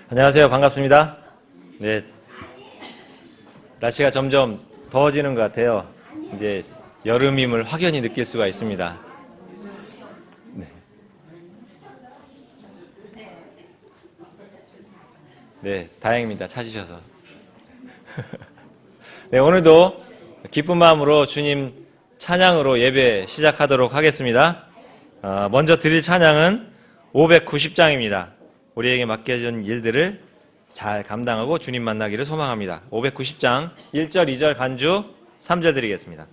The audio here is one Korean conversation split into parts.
안녕하세요. 반갑습니다. 네, 날씨가 점점 더워지는 것 같아요. 이제 여름임을 확연히 느낄 수가 있습니다. 네, 다행입니다. 찾으셔서. 네, 오늘도 기쁜 마음으로 주님 찬양으로 예배 시작하도록 하겠습니다. 먼저 드릴 찬양은 590장입니다. 우리에게 맡겨진 일들을 잘 감당하고 주님 만나기를 소망합니다. 590장 1절, 2절 간주 3절 드리겠습니다.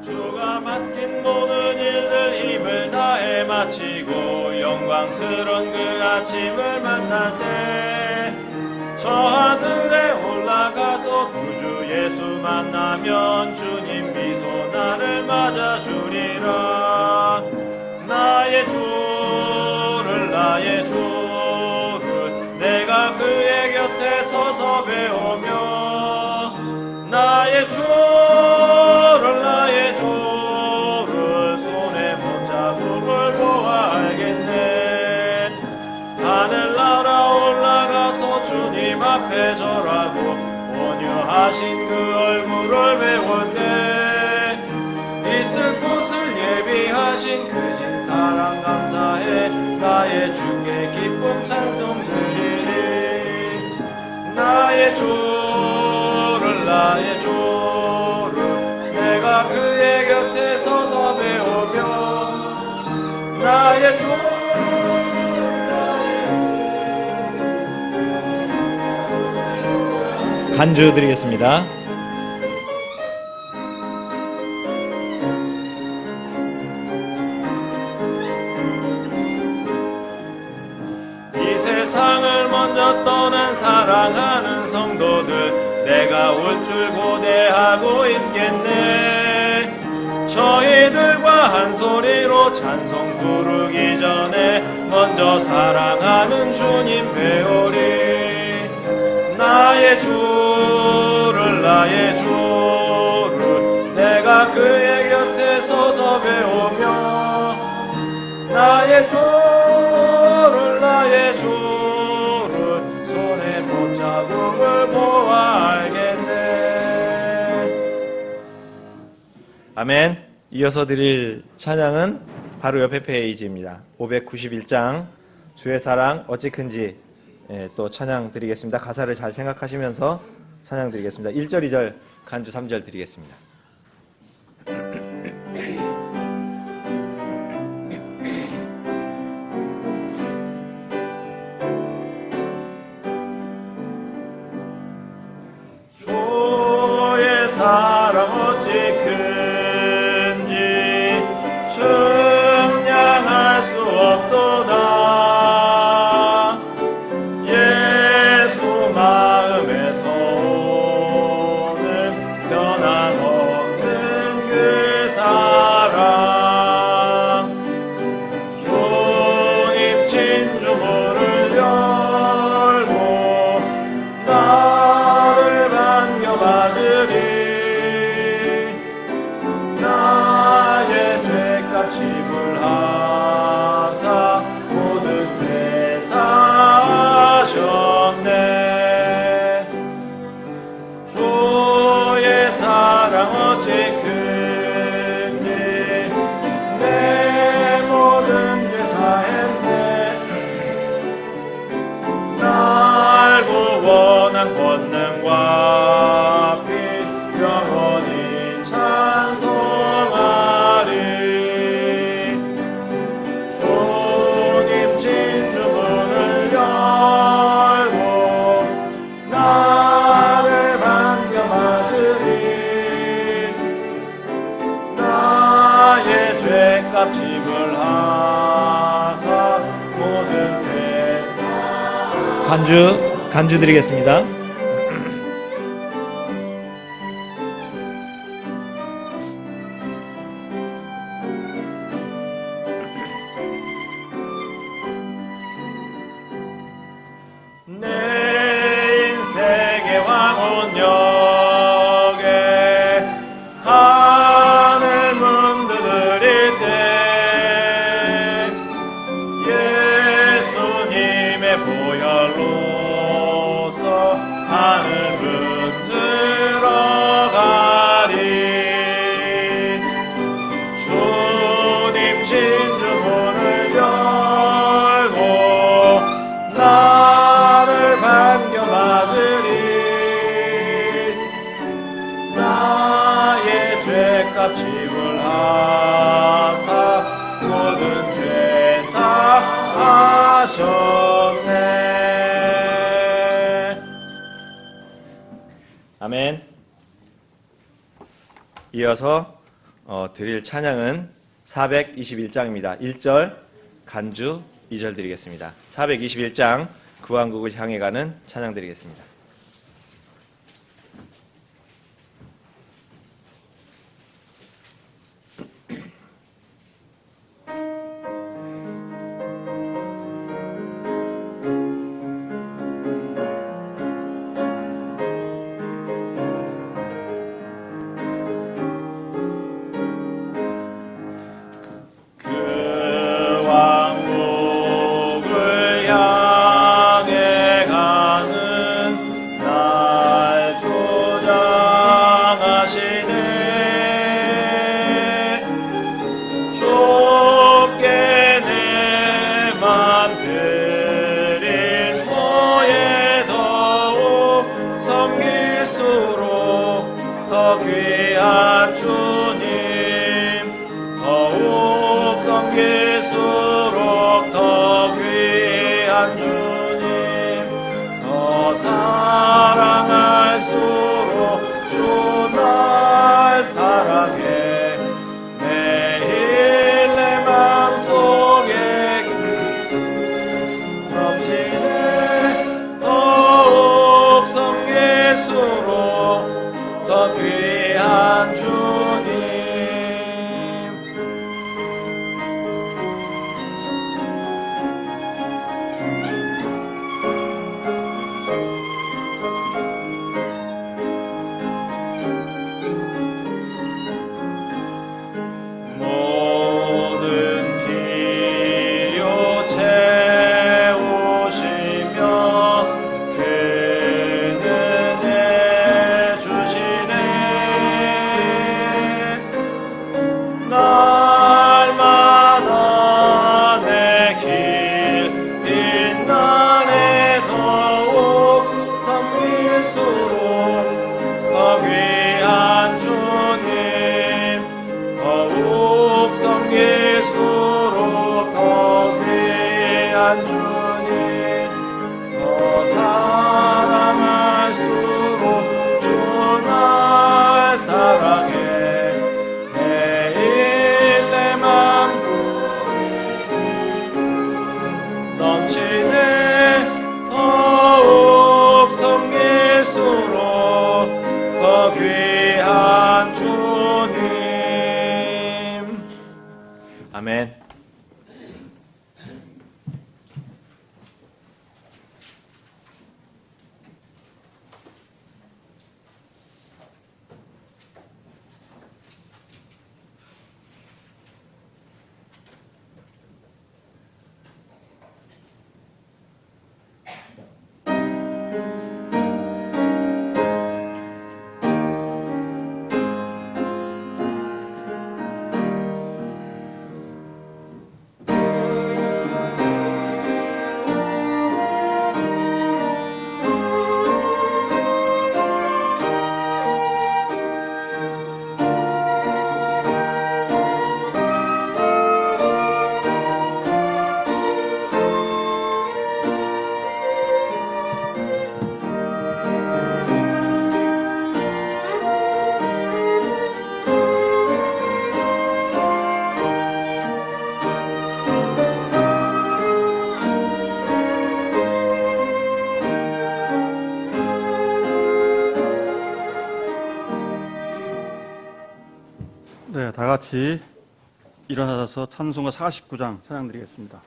주가 맡긴 모든 일들 힘을 다해 마치고 영광스러운 그 아침을 만날 때 저 하늘에 올라가서 구주 예수 만나면 주님 미소 나를 맞아주리라. 나의 주를 내가 그의 곁에 서서 배우며 나의 주를 손에 붙잡음을 보아 알겠네. 하늘 날아 올라가서 주님 앞에 절하고 온유하신 그 얼굴을 배울 때 있을 곳을 예비하신 그 진 사랑 감사해 나의 주께 기쁨 찬송 드리리. 나의 주를 내가 그의 곁에 서서 배우며 나의 간주 드리겠습니다. 이 세상을 먼저 떠난 사랑하는 성도들 내가 올 줄 고대하고 있겠네. 저희들과 한 소리로 찬송 부르기 전에 먼저 사랑하는 주님 배우리. 나의 주를 내가 그의 곁에 서서 배우며 나의 주를 손에 붙잡음을 보아 알겠네. 아멘. 이어서 드릴 찬양은 바로 옆에 페이지입니다. 591장 주의 사랑 어찌 큰지 또 찬양 드리겠습니다. 가사를 잘 생각하시면서 찬양 드리겠습니다. 1절, 2절 간주 3절 드리겠습니다. 주의 사랑 어찌 큰지 측량할 수 없도다. 권능과 피 영원히 찬송하리. 주님 진주문을 열고 나를 반겨 맞으리. 나의 죄값 지불하사 모든 죄 간주 드리겠습니다. 내 인생의 저녁에 하늘 문 두드릴 때 예수님의 보혈로서 하늘 문 들어가리. 주님 진주문을 열고 나를 반겨받으리. 나의 죄값 지불하사 모든 죄 사하셨네. 아멘. 이어서 드릴 찬양은 421장입니다. 1절 간주, 2절 드리겠습니다. 421장 구왕국을 향해 가는 찬양 드리겠습니다. 아멘. 네, 다 같이 일어나서 찬송가 49장 찬양 드리겠습니다.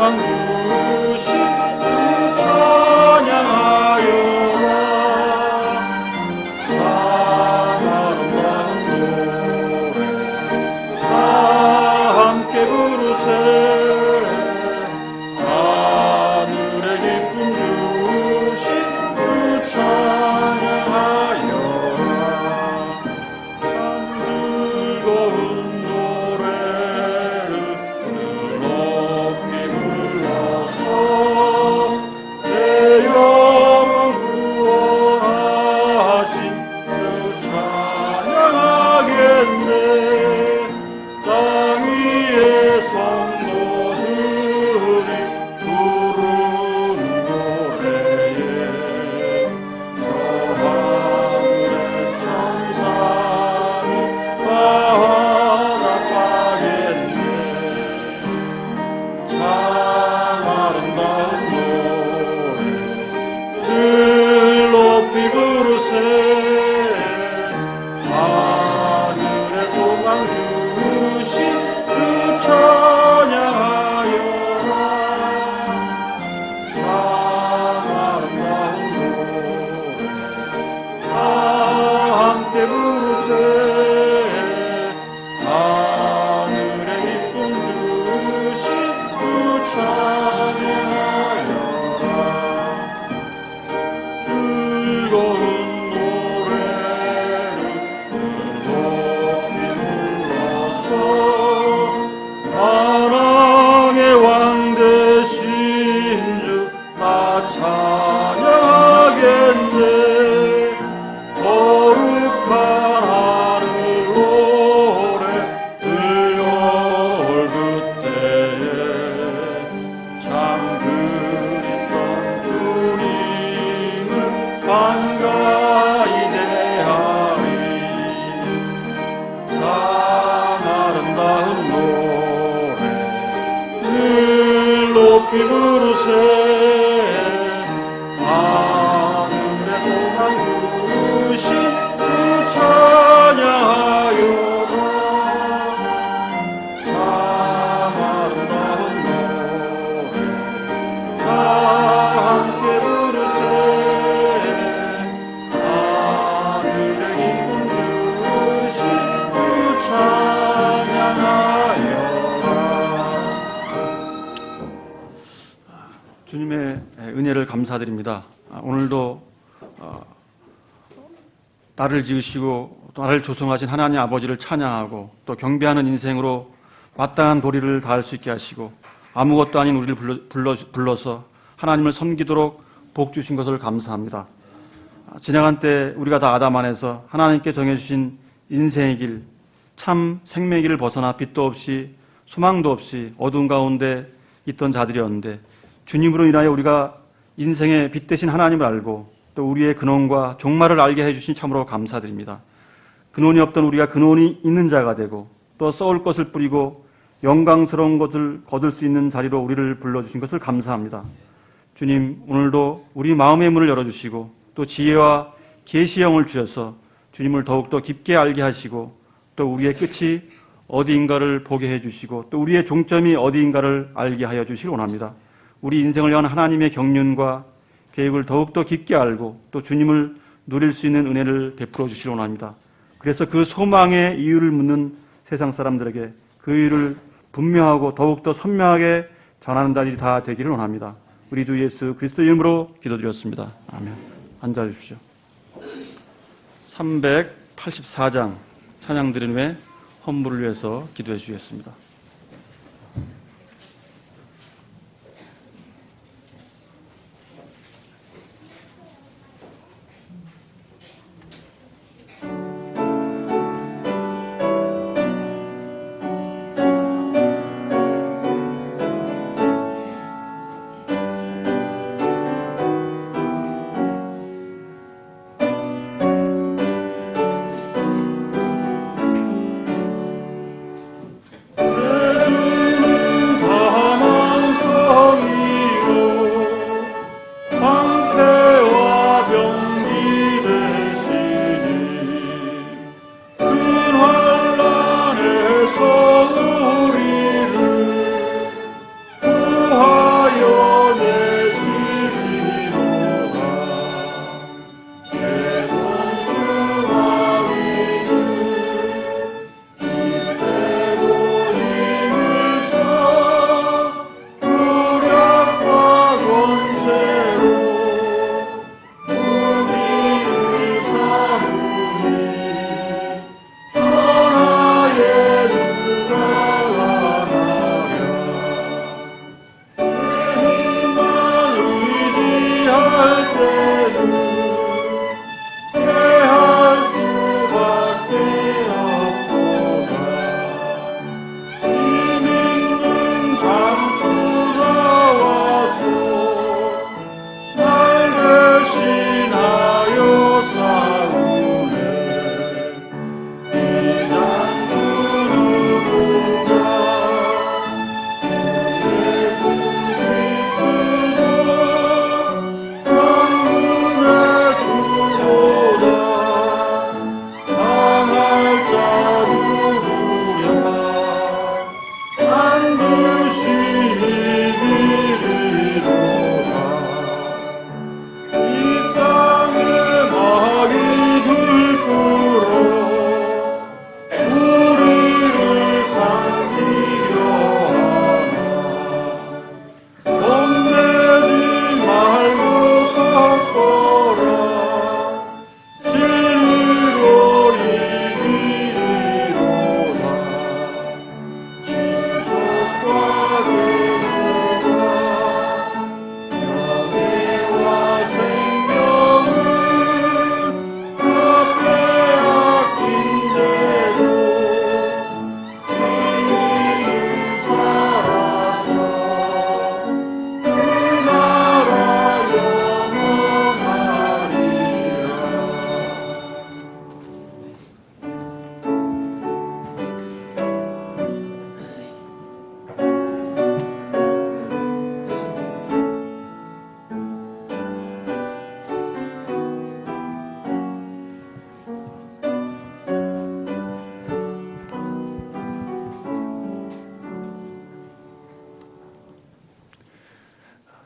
소망 주신 주 찬양하여라. 참 아름다운 노래 다 함께 부르세. 하늘의 기쁨 주신 주 찬양하여라. 참 즐거운 노래를 높이 불러서 내 영혼 구원하신 주 찬양하겠네. 땅 위의 성도들이 부르는 노래에 저 하늘의 천사는 다 화답하겠네. 참 아름다운 노래 늘 높이 부르세. 하늘의 소망 주신 그 찬양하여라. 참 아름다운 노래 다 함께 부르세. 하늘의 기쁨 주신 주 찬양하여라. 즐거운 노래를 높이 불러서 사랑의 왕 되신 주 나 찬양하겠네. 거룩한 하늘 노래 들려올 그때에 참 그리던 주님을 반가이 대하리. 참 아름다운 노래 늘 높이 부르세. 하늘의 소망 주신 주 찬양하여라. 참 아름다운 노래 다 함께 부르세. 하늘의 기쁨 주신 주 찬양하여라. 주님의 은혜를 감사드립니다. 오늘도 나를 지으시고 또 나를 조성하신 하나님 아버지를 찬양하고 또 경배하는 인생으로 마땅한 도리를 다할 수 있게 하시고 아무것도 아닌 우리를 불러서 하나님을 섬기도록 복 주신 것을 감사합니다. 지나간 때 우리가 다 아담 안에서 하나님께 정해주신 인생의 길, 참 생명의 길을 벗어나 빛도 없이 소망도 없이 어두운 가운데 있던 자들이었는데 주님으로 인하여 우리가 인생의 빛 대신 하나님을 알고 또 우리의 근원과 종말을 알게 해주신 참으로 감사드립니다. 근원이 없던 우리가 근원이 있는 자가 되고 또 썩을 것을 뿌리고 영광스러운 것을 거둘 수 있는 자리로 우리를 불러주신 것을 감사합니다. 주님, 오늘도 우리 마음의 문을 열어주시고 또 지혜와 계시의 영을 주셔서 주님을 더욱더 깊게 알게 하시고 또 우리의 끝이 어디인가를 보게 해주시고 또 우리의 종점이 어디인가를 알게 하여 주시길 원합니다. 우리 인생을 향한 하나님의 경륜과 계획을 더욱더 깊게 알고 또 주님을 누릴 수 있는 은혜를 베풀어 주시길 원합니다. 그래서 그 소망의 이유를 묻는 세상 사람들에게 그 이유를 분명하고 더욱더 선명하게 전하는 날이 다 되기를 원합니다. 우리 주 예수 그리스도 이름으로 기도드렸습니다. 아멘. 앉아주십시오. 384장 찬양 드린 후에 헌물을 위해서 기도해 주시겠습니다.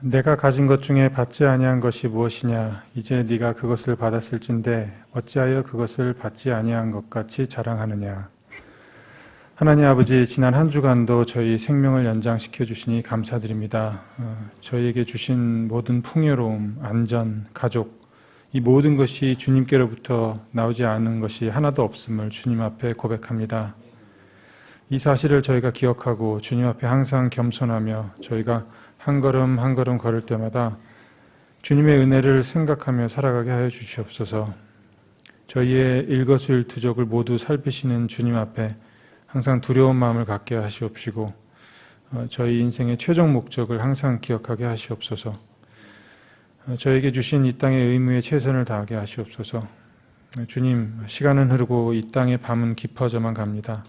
내가 가진 것 중에 받지 아니한 것이 무엇이냐? 이제 네가 그것을 받았을진데 어찌하여 그것을 받지 아니한 것 같이 자랑하느냐? 하나님 아버지, 지난 한 주간도 저희 생명을 연장시켜 주시니 감사드립니다. 저희에게 주신 모든 풍요로움, 안전, 가족, 이 모든 것이 주님께로부터 나오지 않은 것이 하나도 없음을 주님 앞에 고백합니다. 이 사실을 저희가 기억하고 주님 앞에 항상 겸손하며 저희가 한 걸음 한 걸음 걸을 때마다 주님의 은혜를 생각하며 살아가게 하여 주시옵소서. 저희의 일거수일투족을 모두 살피시는 주님 앞에 항상 두려운 마음을 갖게 하시옵시고 저희 인생의 최종 목적을 항상 기억하게 하시옵소서. 저에게 주신 이 땅의 의무에 최선을 다하게 하시옵소서. 주님, 시간은 흐르고 이 땅의 밤은 깊어져만 갑니다.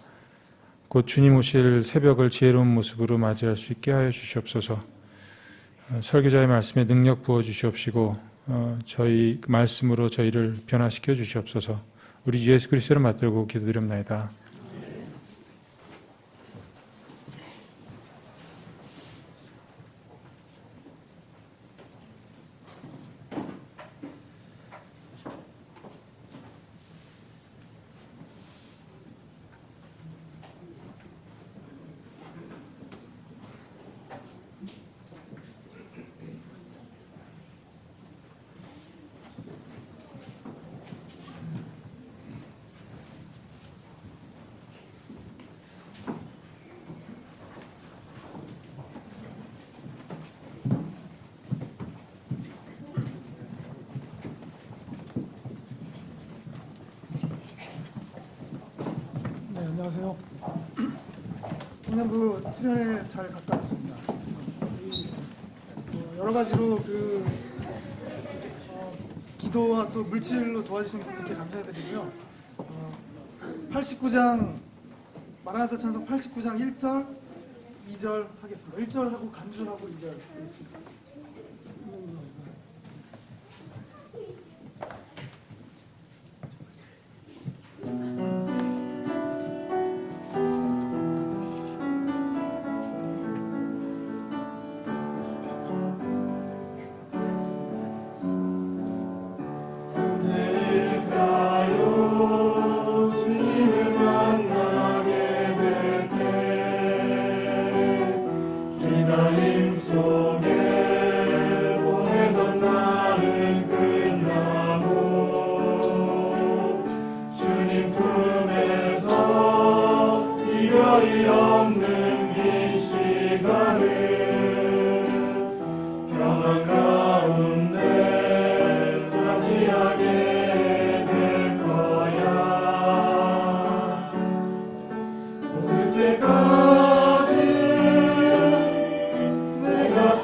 곧 주님 오실 새벽을 지혜로운 모습으로 맞이할 수 있게 하여 주시옵소서. 설교자의 말씀에 능력 부어 주시옵시고 저희 말씀으로 저희를 변화시켜 주시옵소서. 우리 주 예수 그리스도를 맞들고 기도드립나이다. 네, 안녕하세요. 청년부 수련회 잘 갔다 왔습니다. 여러 가지로 기도와 또 물질로 도와주신 분들께 감사드리고요. 89장 마라나타 찬송 89장 1절, 2절 하겠습니다. 1절하고 간주하고 2절 하겠습니다. 그때까지 내가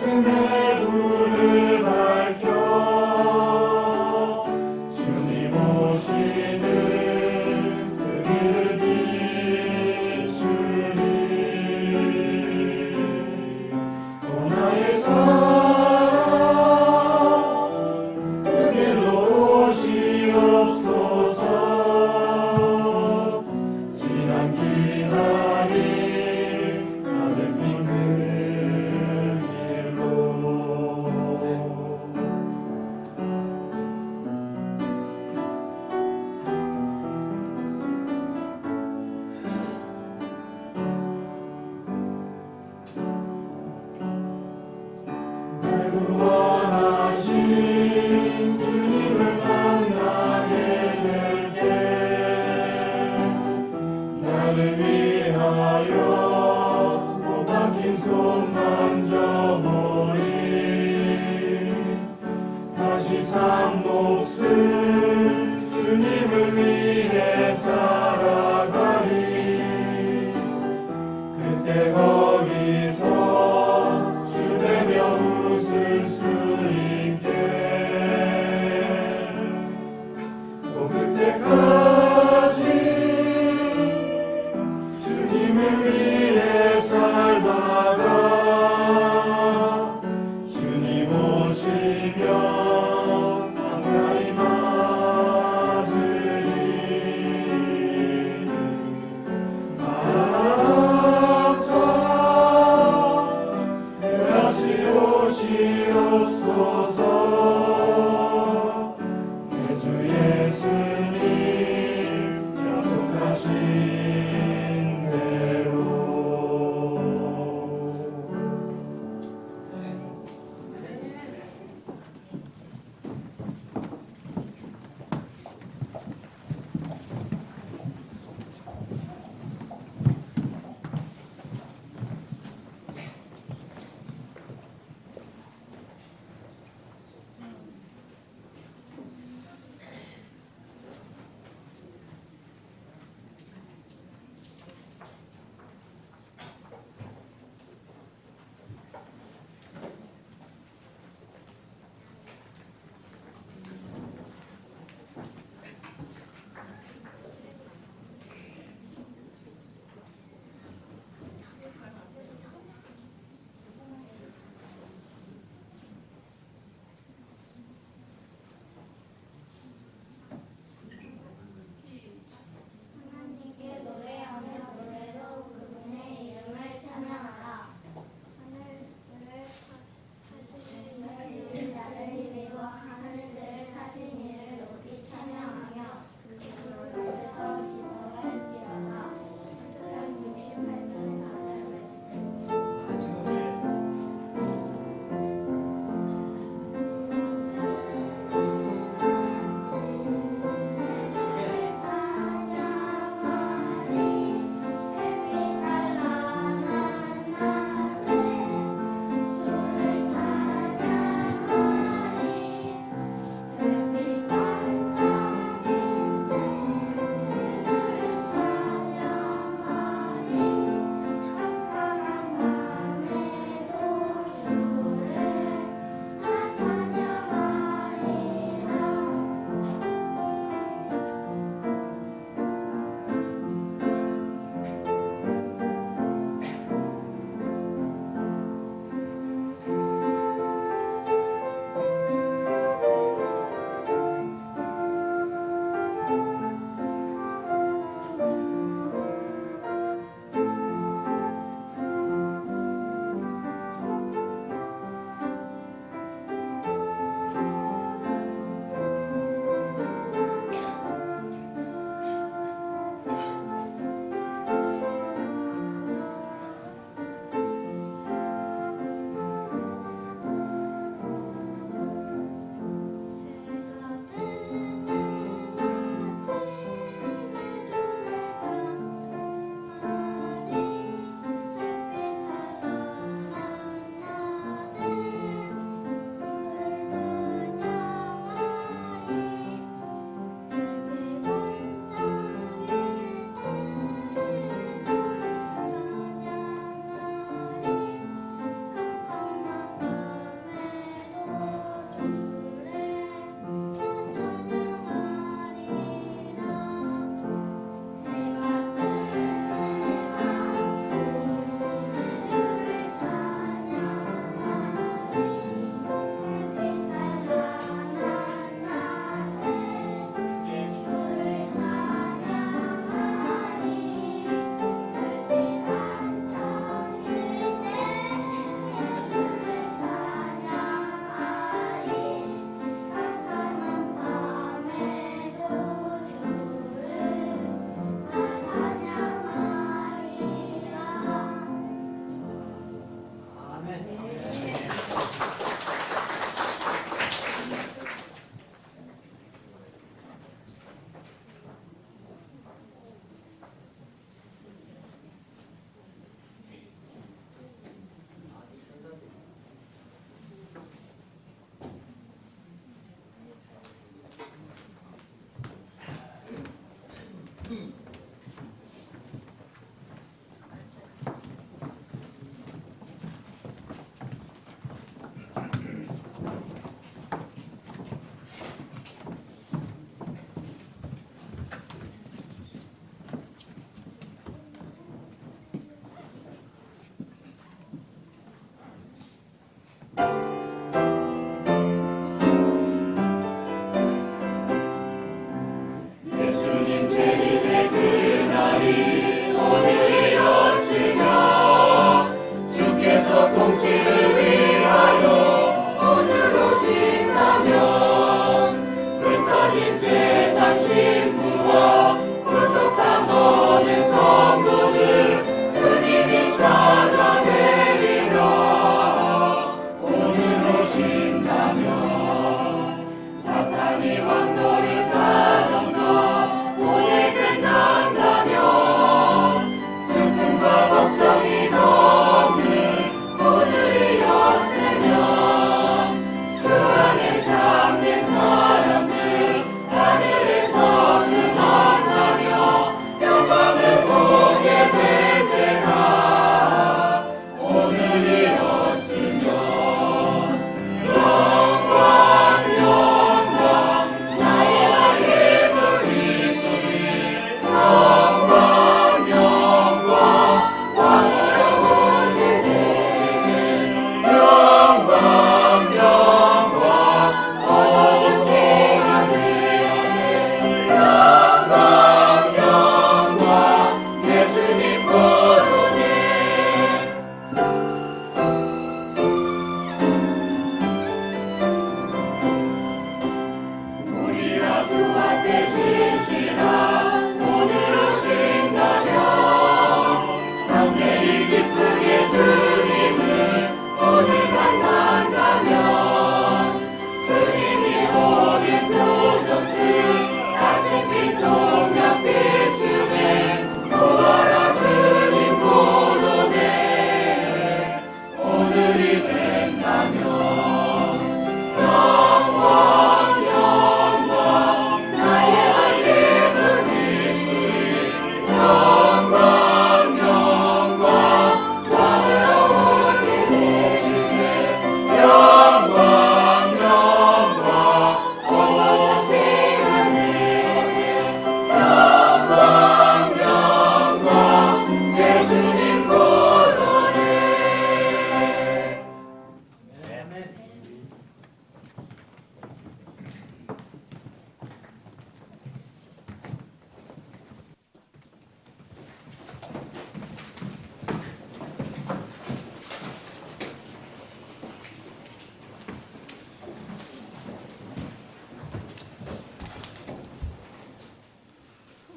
주옵소서. 내 주 예수님 약속하신 대로.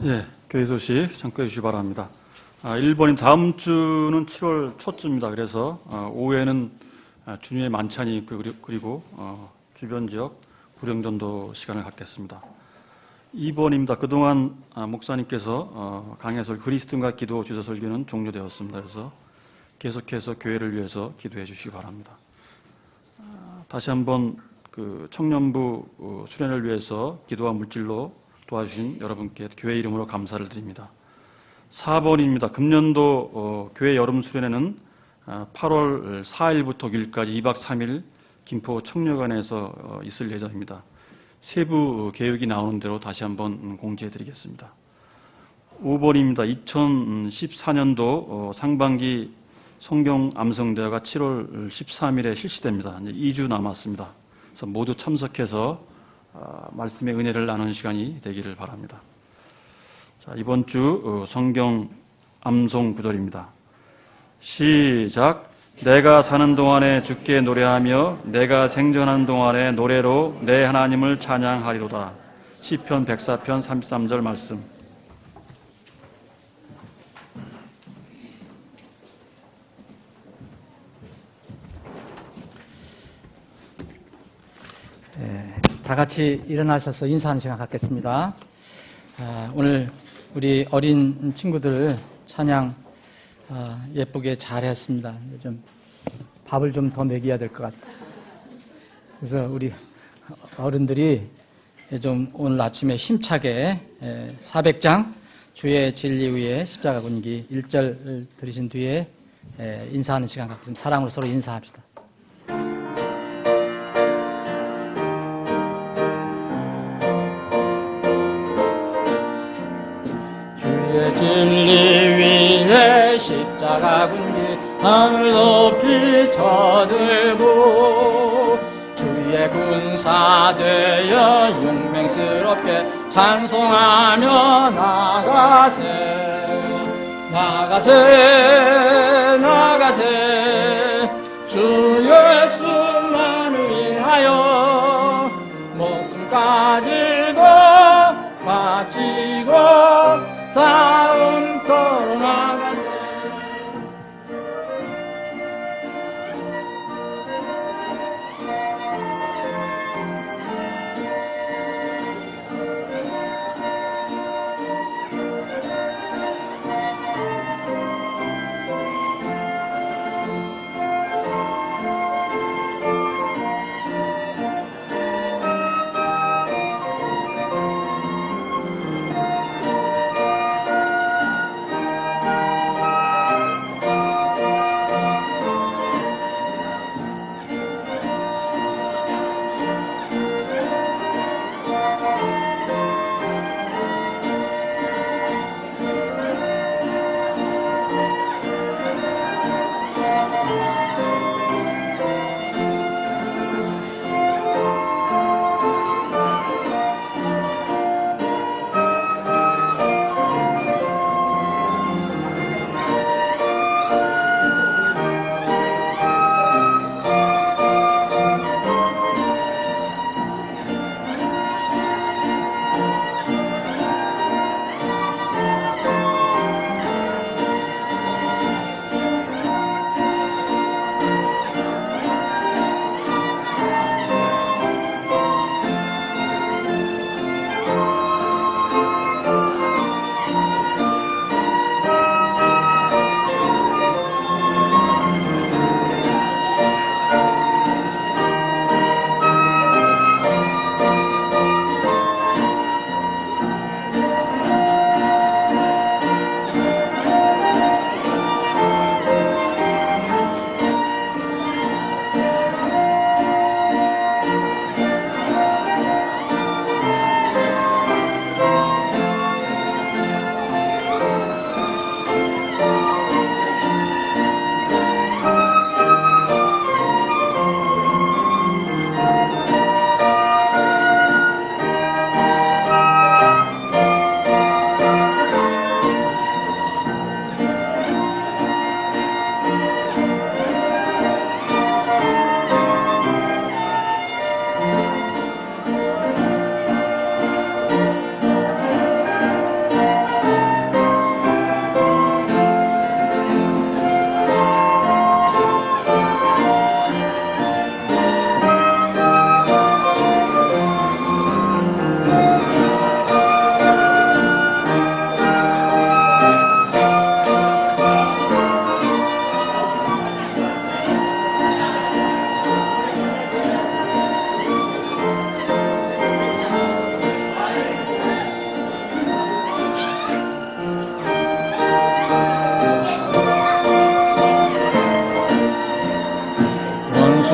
예, 교회 소식 참고해 주시기 바랍니다. 1번인 다음 주는 7월 초쯤입니다. 그래서 오후에는 주님의 만찬이 있고 그리고 주변 지역 구령전도 시간을 갖겠습니다. 2번입니다. 그동안 목사님께서 강해설 그리스도인과 기도 주제 설교는 종료되었습니다. 그래서 계속해서 교회를 위해서 기도해 주시기 바랍니다. 다시 한번 그 청년부 수련을 위해서 기도와 물질로 도와주신 여러분께 교회 이름으로 감사를 드립니다. 4번입니다. 금년도 교회 여름 수련회는 8월 4일부터 9일까지 2박 3일 김포 청려관에서 있을 예정입니다. 세부 계획이 나오는 대로 다시 한번 공지해 드리겠습니다. 5번입니다. 2014년도 상반기 성경 암송대회가 7월 13일에 실시됩니다. 이제 2주 남았습니다. 그래서 모두 참석해서 말씀의 은혜를 나누는 시간이 되기를 바랍니다. 자, 이번 주 성경 암송 구절입니다. 시작. 내가 사는 동안에 주께 노래하며 내가 생존하는 동안에 노래로 내 하나님을 찬양하리로다. 시편 104편 33절 말씀. 다 같이 일어나셔서 인사하는 시간 갖겠습니다. 오늘 우리 어린 친구들 찬양 예쁘게 잘했습니다. 좀 밥을 좀 더 먹여야 될 것 같다. 그래서 우리 어른들이 좀 오늘 아침에 힘차게 400장 주의 진리 위에 십자가 군기 1절 들으신 뒤에 인사하는 시간 갖겠습니다. 사랑으로 서로 인사합시다. 주의 진리 위에 십자가 군기 하늘 높이 쳐들고 주의 군사 되어 용맹스럽게 찬송하며 나가세 나가세 나가세 주 예수만을 위하여 목숨까지도 바치고 싸움 걸어 나가세.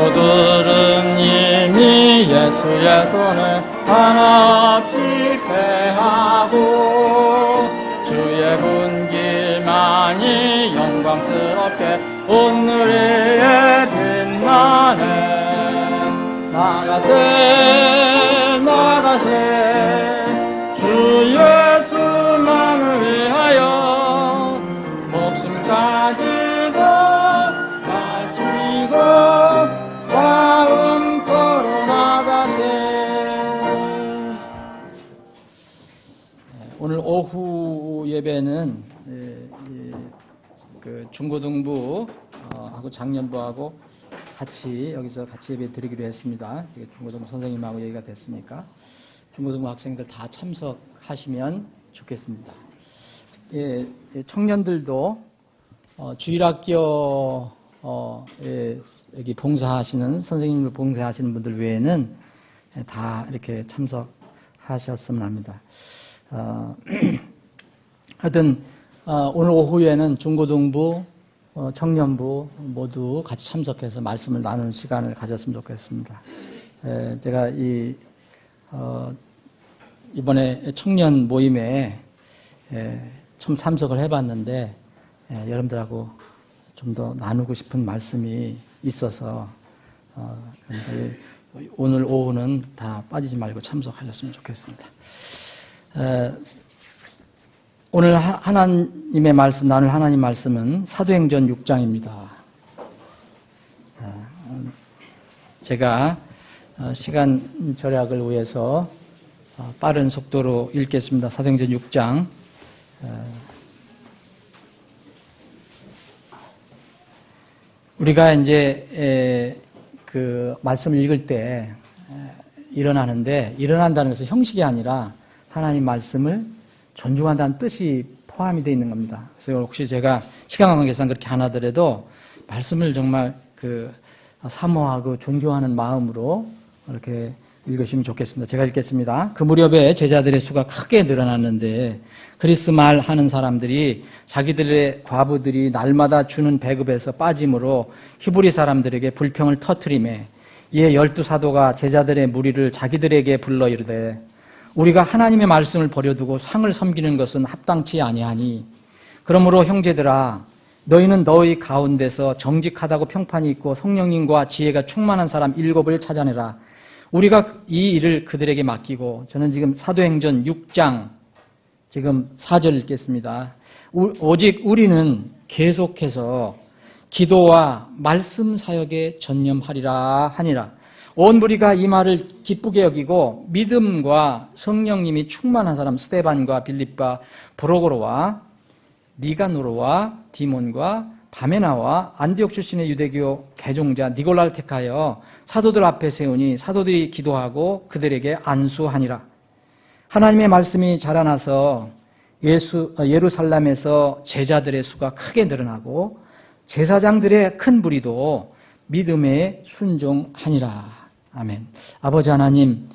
저들은 이미 예수의 손을 한없이 패하고 주의 군길만이 영광스럽게 온누리에 빛나네. 나가세 나가세 주 예수만을 위하여 목숨까지도 바치고 싸움터로 나가세. 오늘 오후 예배는 그 중고등부 하고 작년부하고 여기서 같이 예배 드리기로 했습니다. 중고등부 선생님하고 얘기가 됐으니까 중고등부 학생들 다 참석하시면 좋겠습니다. 청년들도 주일학교 여기 봉사하시는 선생님을 봉사하시는 분들 외에는 다 이렇게 참석하셨으면 합니다. 하여튼 오늘 오후에는 중고등부, 청년부 모두 같이 참석해서 말씀을 나누는 시간을 가졌으면 좋겠습니다. 제가 이번에 청년 모임에 좀 참석을 해봤는데 여러분들하고 좀 더 나누고 싶은 말씀이 있어서 오늘 오후는 다 빠지지 말고 참석하셨으면 좋겠습니다. 오늘 하나님의 말씀, 나눌 하나님 말씀은 사도행전 6장입니다. 제가 시간 절약을 위해서 빠른 속도로 읽겠습니다. 사도행전 6장. 우리가 이제 그 말씀을 읽을 때 일어난다는 것은 형식이 아니라 하나님 말씀을 존중한다는 뜻이 포함이 되어 있는 겁니다. 그래서 혹시 제가 시간 관계상 그렇게 안 하더라도 말씀을 정말 사모하고 존경하는 마음으로 이렇게 읽으시면 좋겠습니다. 제가 읽겠습니다. 그 무렵에 제자들의 수가 크게 늘어났는데 그리스 말 하는 사람들이 자기들의 과부들이 날마다 주는 배급에서 빠짐으로 히브리 사람들에게 불평을 터뜨리매 이에 12사도가 제자들의 무리를 자기들에게 불러 이르되 우리가 하나님의 말씀을 버려두고 상을 섬기는 것은 합당치 아니하니 그러므로 형제들아 너희는 너희 가운데서 정직하다고 평판이 있고 성령님과 지혜가 충만한 사람 7을 찾아내라. 우리가 이 일을 그들에게 맡기고 저는 지금 사도행전 6장 지금 4절 읽겠습니다. 오직 우리는 계속해서 기도와 말씀 사역에 전념하리라 하니라. 온 무리가 이 말을 기쁘게 여기고 믿음과 성령님이 충만한 사람 스데반과 빌립과 브로고로와 니가노로와 디몬과 바메나와 안디옥 출신의 유대교 개종자 니골라를 택하여 사도들 앞에 세우니 사도들이 기도하고 그들에게 안수하니라. 하나님의 말씀이 자라나서 예루살렘에서 제자들의 수가 크게 늘어나고 제사장들의 큰 무리도 믿음에 순종하니라. 아멘. 아버지 하나님,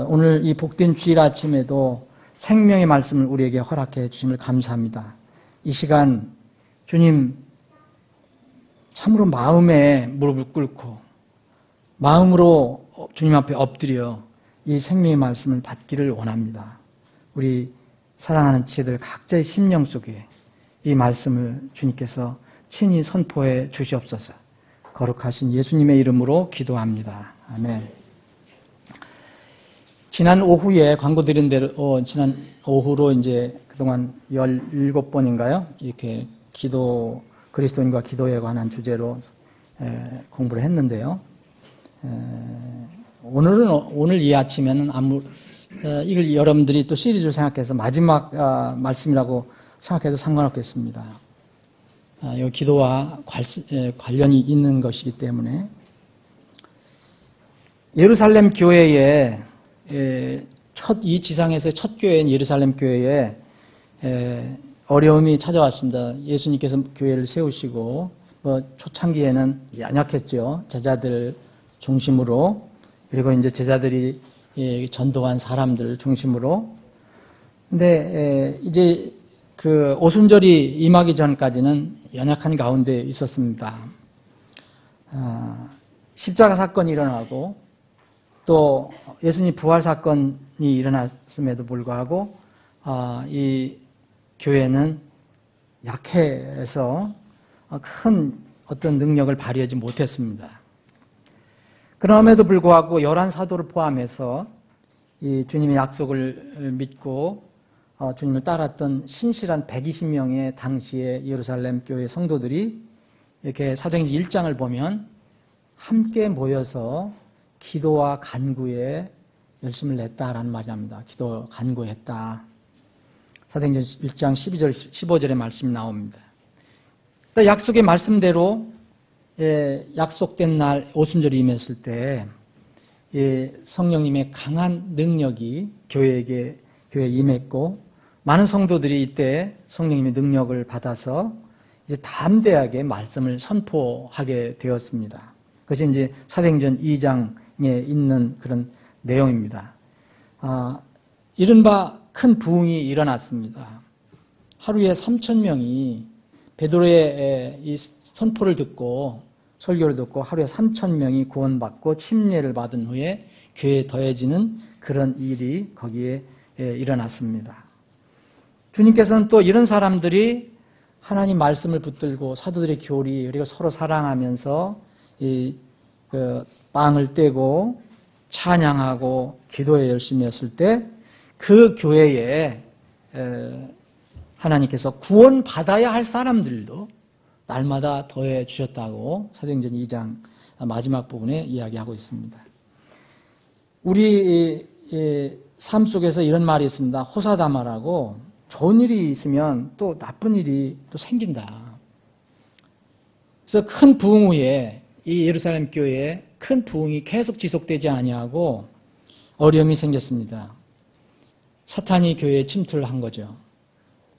오늘 이 복된 주일 아침에도 생명의 말씀을 우리에게 허락해 주심을 감사합니다. 이 시간 주님 참으로 마음에 무릎을 꿇고 마음으로 주님 앞에 엎드려 이 생명의 말씀을 받기를 원합니다. 우리 사랑하는 지혜들 각자의 심령 속에 이 말씀을 주님께서 친히 선포해 주시옵소서. 거룩하신 예수님의 이름으로 기도합니다. 아멘. 지난 오후에 광고 드린 대로 지난 오후로 이제 그동안 17번인가요? 이렇게 그리스도인과 기도에 관한 주제로 공부를 했는데요. 오늘 이 아침에는 이걸 여러분들이 또 시리즈를 생각해서 마지막 말씀이라고 생각해도 상관없겠습니다. 이 기도와 관련이 있는 것이기 때문에 예루살렘 교회의 이 지상에서의 첫 교회인 예루살렘 교회에 어려움이 찾아왔습니다. 예수님께서 교회를 세우시고 초창기에는 연약했죠. 제자들 중심으로, 그리고 이제 제자들이 전도한 사람들 중심으로. 근데 이제 그 오순절이 임하기 전까지는 연약한 가운데 있었습니다. 십자가 사건이 일어나고 또 예수님 부활 사건이 일어났음에도 불구하고 이 교회는 약해서 큰 어떤 능력을 발휘하지 못했습니다. 그럼에도 불구하고 11사도를 포함해서 이 주님의 약속을 믿고 주님을 따랐던 신실한 120명의 당시의 예루살렘 교회 성도들이 이렇게 사도행전 1장을 보면 함께 모여서 기도와 간구에 열심을 냈다라는 말이 납니다. 기도, 간구했다. 사도행전 1장 12절, 15절의 말씀이 나옵니다. 약속의 말씀대로 약속된 날 오순절이 임했을 때 성령님의 강한 능력이 교회에 임했고 많은 성도들이 이때 성령님의 능력을 받아서 이제 담대하게 말씀을 선포하게 되었습니다. 그것이 이제 사도행전 2장에 있는 그런 내용입니다. 이른바 큰 부흥이 일어났습니다. 하루에 3,000명이 베드로의 이 선포를 듣고 설교를 듣고 하루에 3,000명이 구원받고 침례를 받은 후에 교회에 더해지는 그런 일이 거기에 일어났습니다. 주님께서는 또 이런 사람들이 하나님 말씀을 붙들고 사도들의 교리 그리고 서로 사랑하면서 빵을 떼고 찬양하고 기도에 열심히 했을 때 그 교회에 하나님께서 구원받아야 할 사람들도 날마다 더해 주셨다고 사도행전 2장 마지막 부분에 이야기하고 있습니다. 우리 삶 속에서 이런 말이 있습니다. 호사다마라고 좋은 일이 있으면 또 나쁜 일이 또 생긴다. 그래서 큰 부흥 후에 이 예루살렘 교회에 큰 부흥이 계속 지속되지 아니하고 어려움이 생겼습니다. 사탄이 교회에 침투를 한 거죠.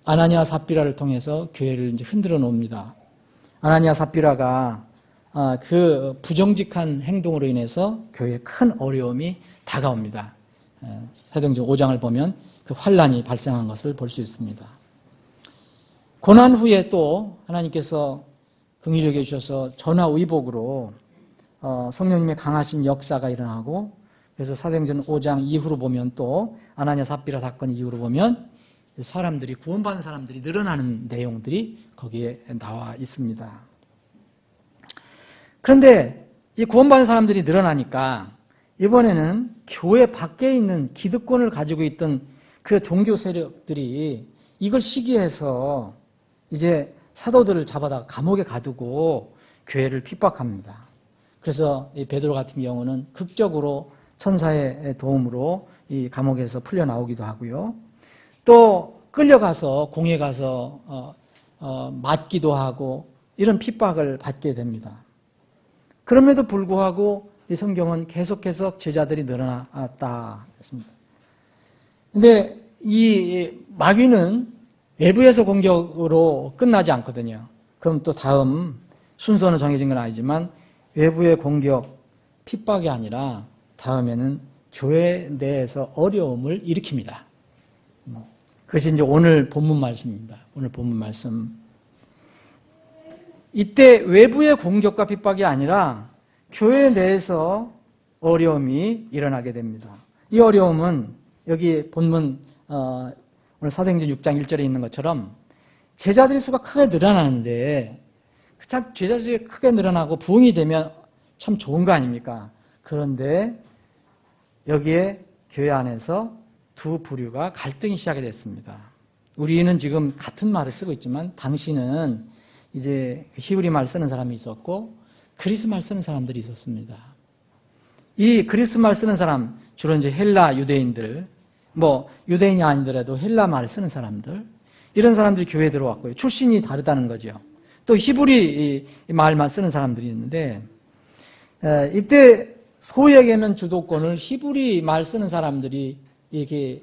아나니아 삽비라를 통해서 교회를 이제 흔들어 놓습니다. 아나니아 삽비라가 그 부정직한 행동으로 인해서 교회에 큰 어려움이 다가옵니다. 사도행전 5장을 보면 그 환란이 발생한 것을 볼 수 있습니다. 고난 후에 또 하나님께서 긍휼히 여겨 주셔서 전화위복으로 성령님의 강하신 역사가 일어나고 그래서 사도행전 5장 이후로 보면 또 아나니아 삽비라 사건 이후로 보면 사람들이 구원받은 사람들이 늘어나는 내용들이 거기에 나와 있습니다. 그런데 이 구원받은 사람들이 늘어나니까 이번에는 교회 밖에 있는 기득권을 가지고 있던 그 종교 세력들이 이걸 시기해서 이제 사도들을 잡아다 감옥에 가두고 교회를 핍박합니다. 그래서 이 베드로 같은 경우는 극적으로 천사의 도움으로 이 감옥에서 풀려 나오기도 하고요. 또 끌려가서 공에 가서 맞기도 하고 이런 핍박을 받게 됩니다. 그럼에도 불구하고 이 성경은 계속해서 제자들이 늘어났다 했습니다. 근데 이 마귀는 외부에서 공격으로 끝나지 않거든요. 그럼 또 다음 순서는 정해진 건 아니지만 외부의 공격, 핍박이 아니라 다음에는 교회 내에서 어려움을 일으킵니다. 그것이 이제 오늘 본문 말씀입니다. 오늘 본문 말씀. 이때 외부의 공격과 핍박이 아니라 교회 내에서 어려움이 일어나게 됩니다. 이 어려움은 여기 본문 오늘 사도행전 6장 1절에 있는 것처럼 제자들의 수가 크게 늘어나는데 참 제자들이 크게 늘어나고 부흥이 되면 참 좋은 거 아닙니까? 그런데 여기에 교회 안에서 두 부류가 갈등이 시작이 됐습니다. 우리는 지금 같은 말을 쓰고 있지만 당시는 이제 히브리 말 쓰는 사람이 있었고 그리스 말 쓰는 사람들이 있었습니다. 이 그리스 말 쓰는 사람 주로 이제 헬라 유대인들, 뭐 유대인이 아니더라도 헬라 말 쓰는 사람들 이런 사람들이 교회에 들어왔고요. 출신이 다르다는 거죠. 또 히브리 말만 쓰는 사람들이 있는데 이때 소위 얘기하면 주도권을 히브리 말 쓰는 사람들이 이렇게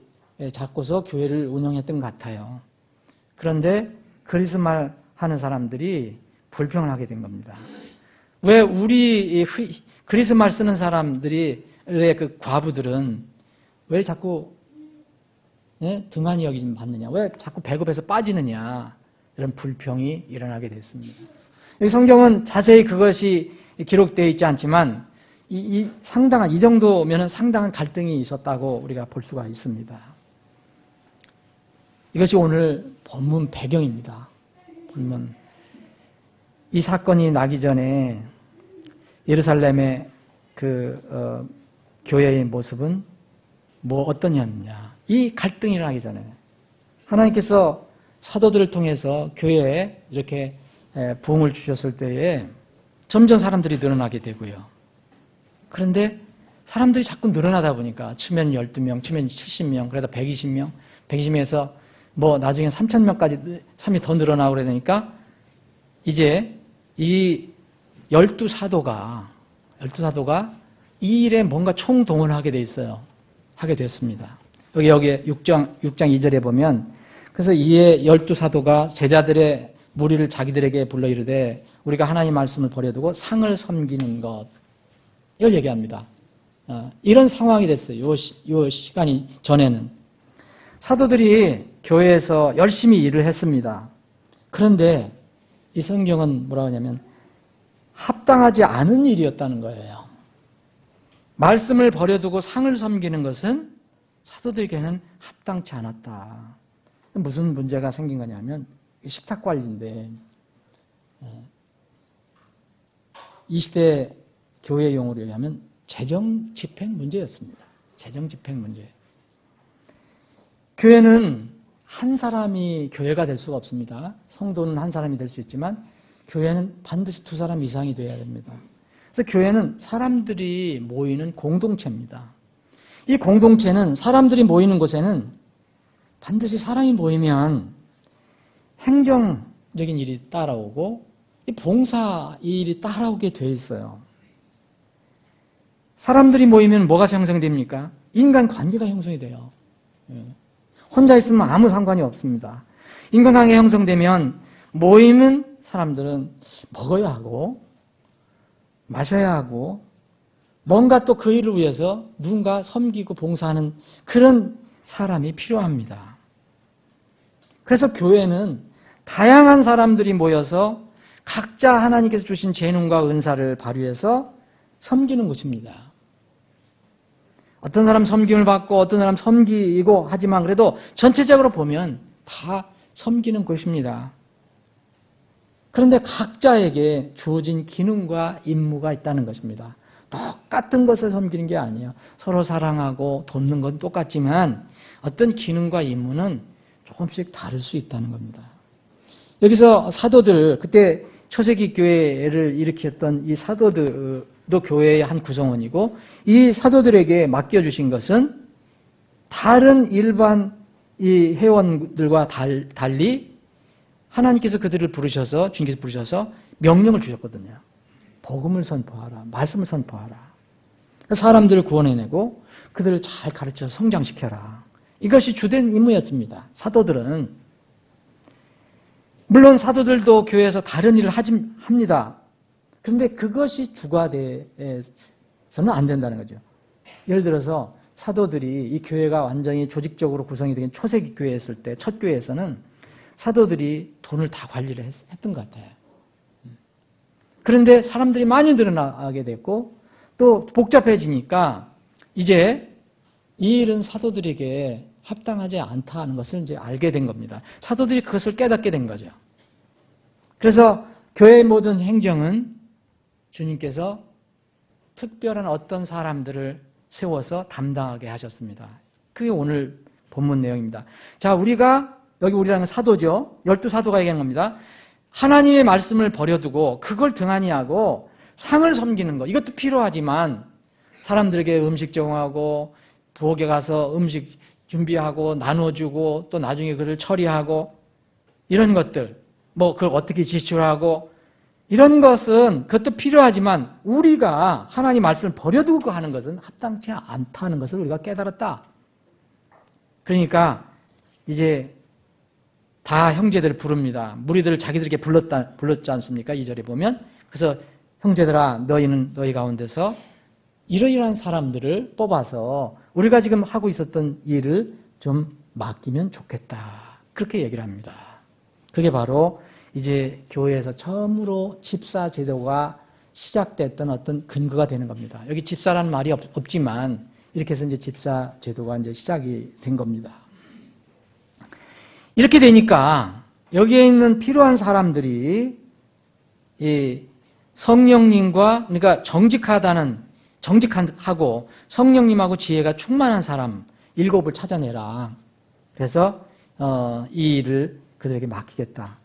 잡고서 교회를 운영했던 것 같아요. 그런데 그리스 말 하는 사람들이 불평을 하게 된 겁니다. 왜 우리 그리스 말 쓰는 사람들의 그 과부들은 왜 자꾸 등한히 여기지 받느냐? 왜 자꾸 배급해서 빠지느냐? 이런 불평이 일어나게 됐습니다. 여기 성경은 자세히 그것이 기록되어 있지 않지만 상당한 이 정도면은 상당한 갈등이 있었다고 우리가 볼 수가 있습니다. 이것이 오늘 본문 배경입니다. 본문. 이 사건이 나기 전에 예루살렘의 교회의 모습은 어떠냐냐. 이 갈등이 나기 전에 하나님께서 사도들을 통해서 교회에 이렇게 부흥을 주셨을 때에 점점 사람들이 늘어나게 되고요. 그런데 사람들이 자꾸 늘어나다 보니까 처음에는 12명, 처음에는 70명, 그러다 120명, 120명에서 나중에 3,000명까지 사람이 더 늘어나고 그러니까 이제 이 12사도가 이 일에 뭔가 총동원하게 돼 있어요. 하게 됐습니다. 여기 6장 2절에 보면 그래서 이에 12사도가 제자들의 무리를 자기들에게 불러 이르되 우리가 하나님의 말씀을 버려두고 상을 섬기는 것 이걸 얘기합니다. 이런 상황이 됐어요. 요 시간이 전에는 사도들이 교회에서 열심히 일을 했습니다. 그런데 이 성경은 뭐라고 하냐면 합당하지 않은 일이었다는 거예요. 말씀을 버려두고 상을 섬기는 것은 사도들에게는 합당치 않았다. 무슨 문제가 생긴 거냐면 식탁 관리인데 이 시대 교회 용어로 얘기하면 재정 집행 문제였습니다. 재정 집행 문제. 교회는 한 사람이 교회가 될 수가 없습니다. 성도는 한 사람이 될 수 있지만 교회는 반드시 2사람 이상이 돼야 됩니다. 그래서 교회는 사람들이 모이는 공동체입니다. 이 공동체는 사람들이 모이는 곳에는 반드시 사람이 모이면 행정적인 일이 따라오고 이 봉사 이 일이 따라오게 돼 있어요. 사람들이 모이면 뭐가 형성됩니까? 인간관계가 형성이 돼요. 혼자 있으면 아무 상관이 없습니다. 인간관계가 형성되면 모이면 사람들은 먹어야 하고 마셔야 하고 뭔가 또 그 일을 위해서 누군가 섬기고 봉사하는 그런 사람이 필요합니다. 그래서 교회는 다양한 사람들이 모여서 각자 하나님께서 주신 재능과 은사를 발휘해서 섬기는 곳입니다. 어떤 사람 섬김을 받고 어떤 사람 섬기고 하지만 그래도 전체적으로 보면 다 섬기는 곳입니다. 그런데 각자에게 주어진 기능과 임무가 있다는 것입니다. 똑같은 것을 섬기는 게 아니에요. 서로 사랑하고 돕는 건 똑같지만 어떤 기능과 임무는 조금씩 다를 수 있다는 겁니다. 여기서 사도들, 그때 초세기 교회를 일으켰던 이 사도들도 교회의 한 구성원이고 이 사도들에게 맡겨주신 것은 다른 일반 이 회원들과 달리 하나님께서 그들을 부르셔서 주님께서 부르셔서 명령을 주셨거든요. 복음을 선포하라. 말씀을 선포하라. 사람들을 구원해내고 그들을 잘 가르쳐서 성장시켜라. 이것이 주된 임무였습니다. 사도들은 물론 사도들도 교회에서 다른 일을 합니다. 그런데 그것이 주가 돼서는 안 된다는 거죠. 예를 들어서 사도들이 이 교회가 완전히 조직적으로 구성이 된 초세기 교회였을 때 첫 교회에서는 사도들이 돈을 다 관리를 했던 것 같아요. 그런데 사람들이 많이 늘어나게 됐고 또 복잡해지니까 이제 이 일은 사도들에게 합당하지 않다는 것을 이제 알게 된 겁니다. 사도들이 그것을 깨닫게 된 거죠. 그래서 교회의 모든 행정은 주님께서 특별한 어떤 사람들을 세워서 담당하게 하셨습니다. 그게 오늘 본문 내용입니다. 자, 우리라는 사도죠. 12사도가 얘기하는 겁니다. 하나님의 말씀을 버려두고 그걸 등한히 하고 상을 섬기는 것, 이것도 필요하지만 사람들에게 음식 제공하고 부엌에 가서 음식 준비하고 나눠주고 또 나중에 그걸 처리하고 이런 것들, 그걸 어떻게 지출하고 이런 것은 그것도 필요하지만 우리가 하나님 말씀을 버려두고 하는 것은 합당치 않다는 것을 우리가 깨달았다. 그러니까 이제 다 형제들을 부릅니다. 무리들을 자기들에게 불렀지 않습니까? 2절에 보면. 그래서 형제들아 너희는 너희 가운데서 이러이러한 사람들을 뽑아서 우리가 지금 하고 있었던 일을 좀 맡기면 좋겠다. 그렇게 얘기를 합니다. 그게 바로 이제 교회에서 처음으로 집사 제도가 시작됐던 어떤 근거가 되는 겁니다. 여기 집사라는 말이 없지만 이렇게 해서 이제 집사 제도가 이제 시작이 된 겁니다. 이렇게 되니까 여기에 있는 필요한 사람들이 이 성령님과 그러니까 정직하고 성령님하고 지혜가 충만한 사람 7을 찾아내라. 그래서 이 일을 그들에게 맡기겠다.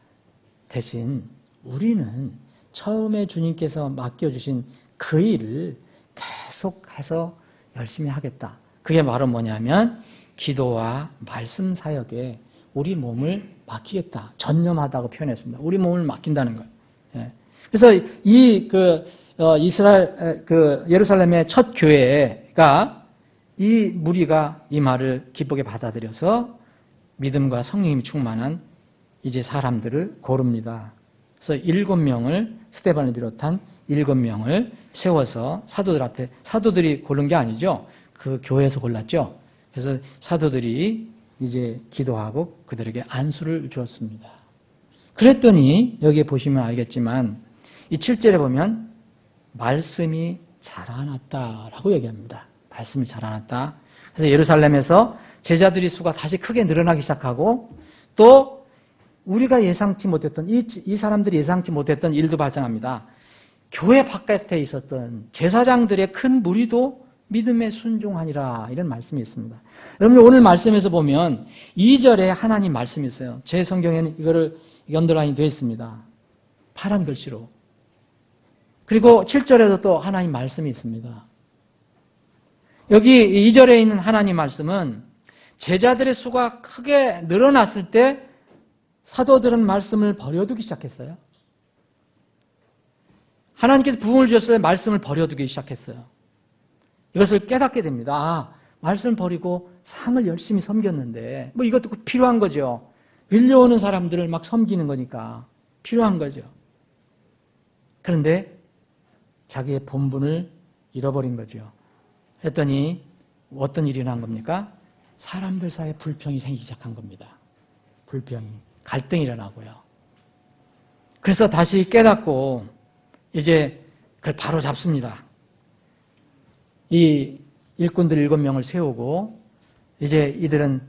대신 우리는 처음에 주님께서 맡겨주신 그 일을 계속해서 열심히 하겠다. 그게 바로 뭐냐면 기도와 말씀 사역에 우리 몸을 맡기겠다. 전념하다고 표현했습니다. 우리 몸을 맡긴다는 거예요. 예. 그래서 이 예루살렘의 첫 교회가 이 무리가 이 말을 기쁘게 받아들여서 믿음과 성령님이 충만한 이제 사람들을 고릅니다. 그래서 7명을 스데반을 비롯한 7명을 세워서 사도들 앞에 사도들이 고른 게 아니죠. 그 교회에서 골랐죠. 그래서 사도들이 이제 기도하고 그들에게 안수를 주었습니다. 그랬더니 여기에 보시면 알겠지만 이 7절에 보면 말씀이 자라났다라고 얘기합니다. 말씀이 자라났다. 그래서 예루살렘에서 제자들의 수가 다시 크게 늘어나기 시작하고 또 우리가 예상치 못했던 이 사람들이 예상치 못했던 일도 발생합니다. 교회 바깥에 있었던 제사장들의 큰 무리도 믿음에 순종하니라 이런 말씀이 있습니다. 여러분 오늘 말씀에서 보면 2절에 하나님 말씀이 있어요. 제 성경에는 이거를 언더라인 되어 있습니다. 파란 글씨로. 그리고 7절에도 또 하나님 말씀이 있습니다. 여기 2절에 있는 하나님 말씀은 제자들의 수가 크게 늘어났을 때 사도들은 말씀을 버려두기 시작했어요. 하나님께서 부흥을 주셨을 때 말씀을 버려두기 시작했어요. 이것을 깨닫게 됩니다. 아, 말씀 버리고 삶을 열심히 섬겼는데 뭐 이것도 필요한 거죠. 밀려오는 사람들을 막 섬기는 거니까 필요한 거죠. 그런데 자기의 본분을 잃어버린 거죠. 했더니 어떤 일이 일어난 겁니까? 사람들 사이에 불평이 생기기 시작한 겁니다. 불평이. 갈등이 일어나고요. 그래서 다시 깨닫고 이제 그걸 바로 잡습니다. 이 일꾼들 7명을 세우고 이제 이들은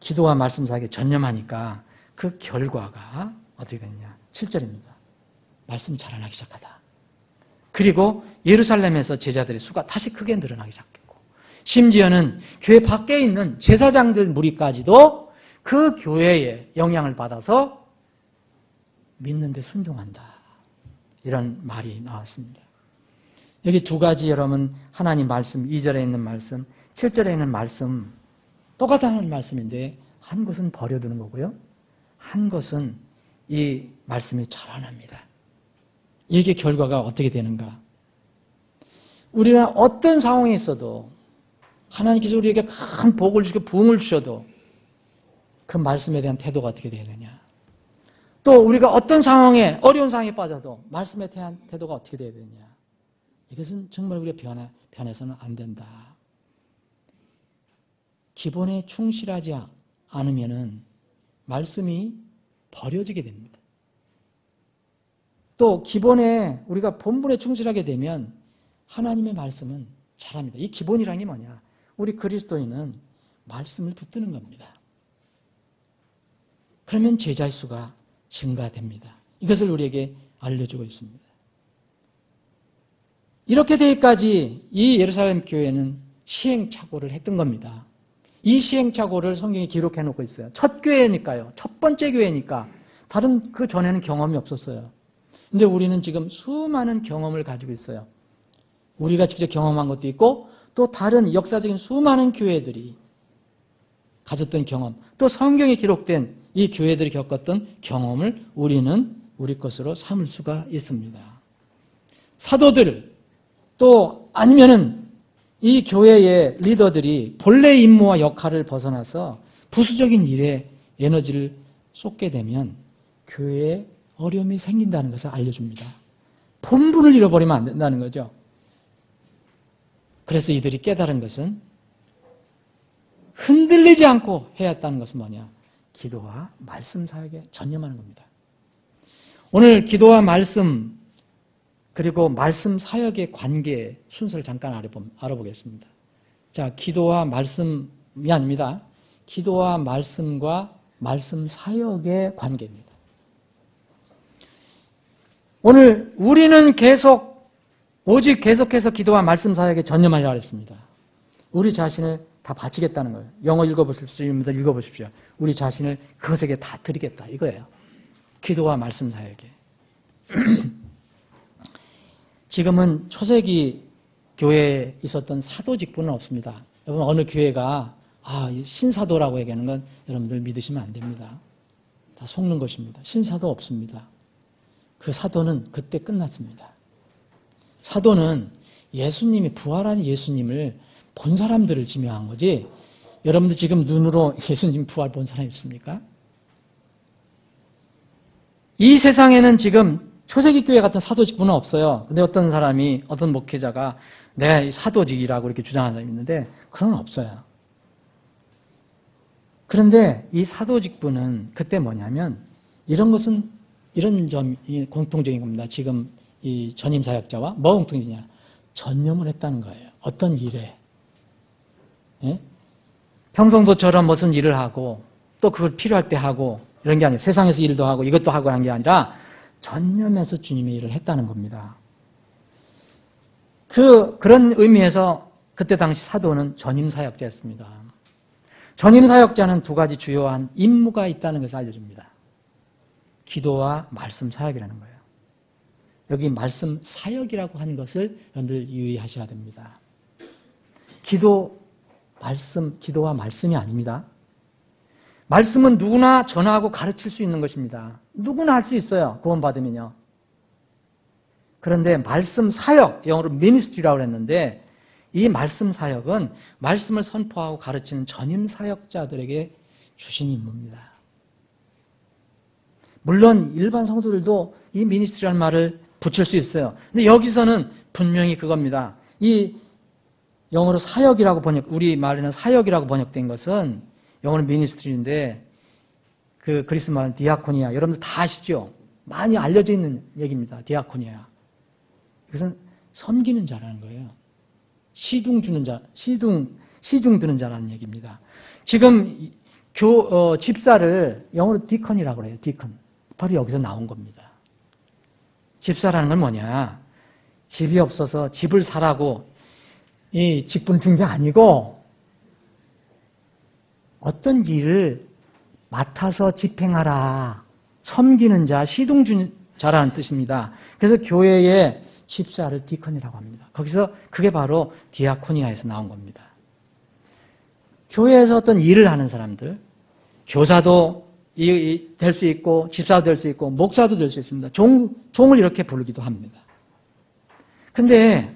기도와 말씀 사역에 전념하니까 그 결과가 어떻게 됐냐? 7절입니다. 말씀이 자라나기 시작하다. 그리고 예루살렘에서 제자들의 수가 다시 크게 늘어나기 시작했고 심지어는 교회 밖에 있는 제사장들 무리까지도 그 교회의 영향을 받아서 믿는 데 순종한다. 이런 말이 나왔습니다. 여기 두 가지 여러분 하나님 말씀 2절에 있는 말씀 7절에 있는 말씀 똑같은 말씀인데 한 것은 버려두는 거고요. 한 것은 이 말씀이 자라납니다. 이게 결과가 어떻게 되는가? 우리는 어떤 상황에 있어도 하나님께서 우리에게 큰 복을 주시고 부흥을 주셔도 그 말씀에 대한 태도가 어떻게 되야 되냐? 또 우리가 어떤 상황에 어려운 상황에 빠져도 말씀에 대한 태도가 어떻게 되야 되느냐? 이것은 정말 우리가 변해서는 안 된다. 기본에 충실하지 않으면은 말씀이 버려지게 됩니다. 또 기본에 우리가 본분에 충실하게 되면 하나님의 말씀은 잘합니다. 이 기본이라는 게 뭐냐? 우리 그리스도인은 말씀을 붙드는 겁니다. 그러면 제자의 수가 증가됩니다. 이것을 우리에게 알려주고 있습니다. 이렇게 되기까지 이 예루살렘 교회는 시행착오를 했던 겁니다. 이 시행착오를 성경에 기록해 놓고 있어요. 첫 교회니까요. 첫 번째 교회니까. 다른 그 전에는 경험이 없었어요. 근데 우리는 지금 수많은 경험을 가지고 있어요. 우리가 직접 경험한 것도 있고 또 다른 역사적인 수많은 교회들이 가졌던 경험, 또 성경에 기록된 이 교회들이 겪었던 경험을 우리는 우리 것으로 삼을 수가 있습니다. 사도들 또 아니면은 이 교회의 리더들이 본래 임무와 역할을 벗어나서 부수적인 일에 에너지를 쏟게 되면 교회에 어려움이 생긴다는 것을 알려줍니다. 본분을 잃어버리면 안 된다는 거죠. 그래서 이들이 깨달은 것은 흔들리지 않고 해야 했다는 것은 뭐냐? 기도와 말씀 사역에 전념하는 겁니다. 오늘 기도와 말씀을 그리고 말씀 사역의 관계 순서를 잠깐 알아보겠습니다. 자, 기도와 말씀이 아닙니다. 기도와 말씀과 말씀 사역의 관계입니다. 오늘 우리는 오직 계속해서 기도와 말씀 사역에 전념하려고 했습니다. 우리 자신을 다 바치겠다는 거예요. 영어 읽어보실 수 있는 분들 읽어보십시오. 우리 자신을 그것에게 다 드리겠다 이거예요. 기도와 말씀 사역에. 지금은 초세기 교회에 있었던 사도 직분은 없습니다. 여러분 어느 교회가 신사도라고 얘기하는 건 여러분들 믿으시면 안 됩니다. 다 속는 것입니다. 신사도 없습니다. 그 사도는 그때 끝났습니다. 사도는 예수님이 부활한 예수님을 본 사람들을 지명한 거지 여러분들 지금 눈으로 예수님 부활 본 사람 있습니까? 이 세상에는 지금 초세기 교회 같은 사도 직분은 없어요. 근데 어떤 사람이 어떤 목회자가 내 사도직이라고 이렇게 주장하는 사람이 있는데 그런 건 없어요. 그런데 이 사도 직분은 그때 뭐냐면 이런 점이 공통적인 겁니다. 지금 이 전임 사역자와 뭐가 공통이냐? 전념을 했다는 거예요. 어떤 일에. 예? 평성도처럼 무슨 일을 하고 또 그걸 필요할 때 하고 이런 게 아니라 세상에서 일도 하고 이것도 하고 한 게 아니라 전념해서 주님의 일을 했다는 겁니다. 그런 의미에서 그때 당시 사도는 전임 사역자였습니다. 전임 사역자는 두 가지 주요한 임무가 있다는 것을 알려줍니다. 기도와 말씀 사역이라는 거예요. 여기 말씀 사역이라고 한 것을 여러분들 유의하셔야 됩니다. 기도와 말씀이 아닙니다. 말씀은 누구나 전하고 가르칠 수 있는 것입니다. 누구나 할 수 있어요. 구원받으면요. 그런데 말씀 사역, 영어로 ministry라고 했는데 이 말씀 사역은 말씀을 선포하고 가르치는 전임 사역자들에게 주신 임무입니다. 물론 일반 성도들도 이 ministry라는 말을 붙일 수 있어요. 근데 여기서는 분명히 그겁니다. 이 영어로 사역이라고 우리 말에는 사역이라고 번역된 것은 영어는 ministry인데 그 그리스 말은 디아코니아. 여러분들 다 아시죠? 많이 알려져 있는 얘기입니다. 디아코니아. 이것은 섬기는 자라는 거예요. 시중 드는 자라는 얘기입니다. 지금 집사를 영어로 디컨이라고 해요. 디컨. 바로 여기서 나온 겁니다. 집사라는 건 뭐냐? 집이 없어서 집을 사라고 이 직분을 준 게 아니고 어떤 일을 맡아서 집행하라. 섬기는 자, 시둥자라는 뜻입니다. 그래서 교회의 집사를 디컨이라고 합니다. 거기서 그게 바로 디아코니아에서 나온 겁니다. 교회에서 어떤 일을 하는 사람들, 교사도 될 수 있고 집사도 될 수 있고 목사도 될 수 있습니다. 종을 이렇게 부르기도 합니다. 근데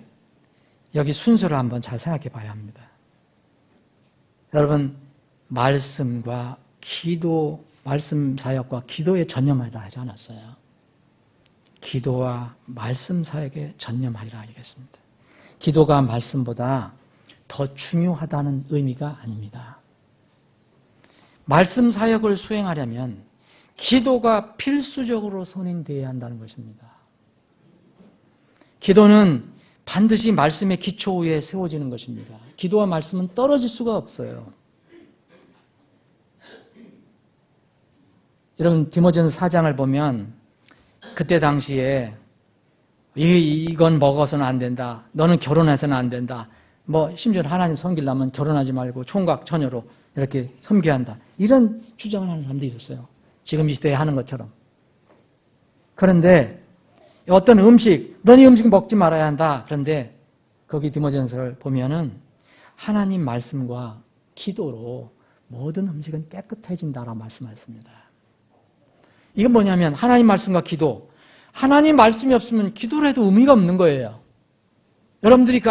여기 순서를 한번 잘 생각해 봐야 합니다. 여러분 말씀과 기도, 말씀 사역과 기도에 전념하리라 하지 않았어요. 기도와 말씀 사역에 전념하리라 하겠습니다. 기도가 말씀보다 더 중요하다는 의미가 아닙니다. 말씀 사역을 수행하려면 기도가 필수적으로 선행되어야 한다는 것입니다. 기도는 반드시 말씀의 기초 위에 세워지는 것입니다. 기도와 말씀은 떨어질 수가 없어요. 여러분 디모데전서 4장을 보면 그때 당시에 이건 먹어서는 안 된다. 너는 결혼해서는 안 된다. 심지어 하나님 섬기려면 결혼하지 말고 총각 처녀로 이렇게 섬겨야 한다. 이런 주장을 하는 사람도 있었어요. 지금 이 시대에 하는 것처럼. 그런데 어떤 음식, 넌 이 음식 먹지 말아야 한다. 그런데 거기 디모데전서를 보면은 하나님 말씀과 기도로 모든 음식은 깨끗해진다라고 말씀하셨습니다. 이건 뭐냐면 하나님 말씀과 기도. 하나님 말씀이 없으면 기도를 해도 의미가 없는 거예요. 여러분들이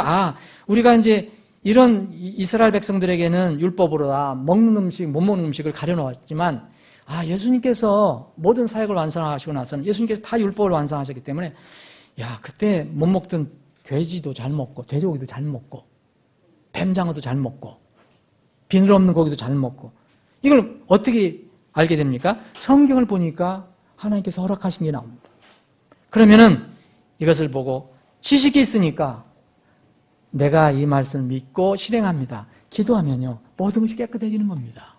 우리가 이제 이런 이스라엘 백성들에게는 율법으로 먹는 음식, 못 먹는 음식을 가려놓았지만 예수님께서 모든 사역을 완성하시고 나서는 예수님께서 다 율법을 완성하셨기 때문에 그때 못 먹던 돼지도 잘 먹고 돼지고기도 잘 먹고 뱀장어도 잘 먹고 비늘 없는 고기도 잘 먹고 이걸 어떻게 알게 됩니까? 성경을 보니까 하나님께서 허락하신 게 나옵니다. 그러면은 이것을 보고 지식이 있으니까 내가 이 말씀을 믿고 실행합니다. 기도하면요, 모든 것이 깨끗해지는 겁니다.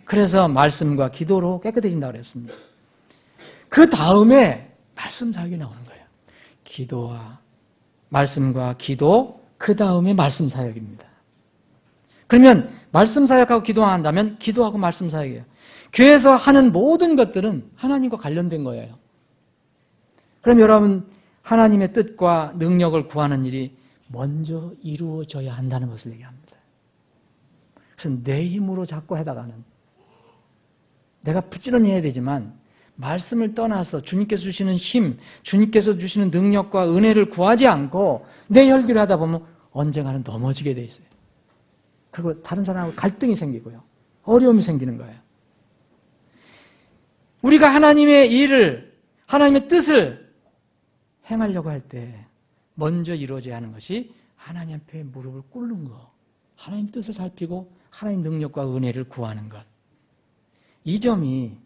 그래서 말씀과 기도로 깨끗해진다고 그랬습니다. 그 다음에 말씀 사역이 나오는 거예요. 기도와 말씀과 기도, 그 다음에 말씀 사역입니다. 그러면 말씀 사역하고 기도만 한다면 기도하고 말씀 사역이에요. 교회에서 하는 모든 것들은 하나님과 관련된 거예요. 그럼 여러분, 하나님의 뜻과 능력을 구하는 일이 먼저 이루어져야 한다는 것을 얘기합니다. 그래서 내 힘으로 자꾸 하다가는 내가 부지런히 해야 되지만 말씀을 떠나서 주님께서 주시는 힘, 주님께서 주시는 능력과 은혜를 구하지 않고 내 혈기를 하다 보면 언젠가는 넘어지게 돼 있어요. 그리고 다른 사람하고 갈등이 생기고요. 어려움이 생기는 거예요. 우리가 하나님의 일을, 하나님의 뜻을 행하려고 할 때 먼저 이루어져야 하는 것이 하나님 앞에 무릎을 꿇는 것, 하나님 뜻을 살피고 하나님 능력과 은혜를 구하는 것. 이 점이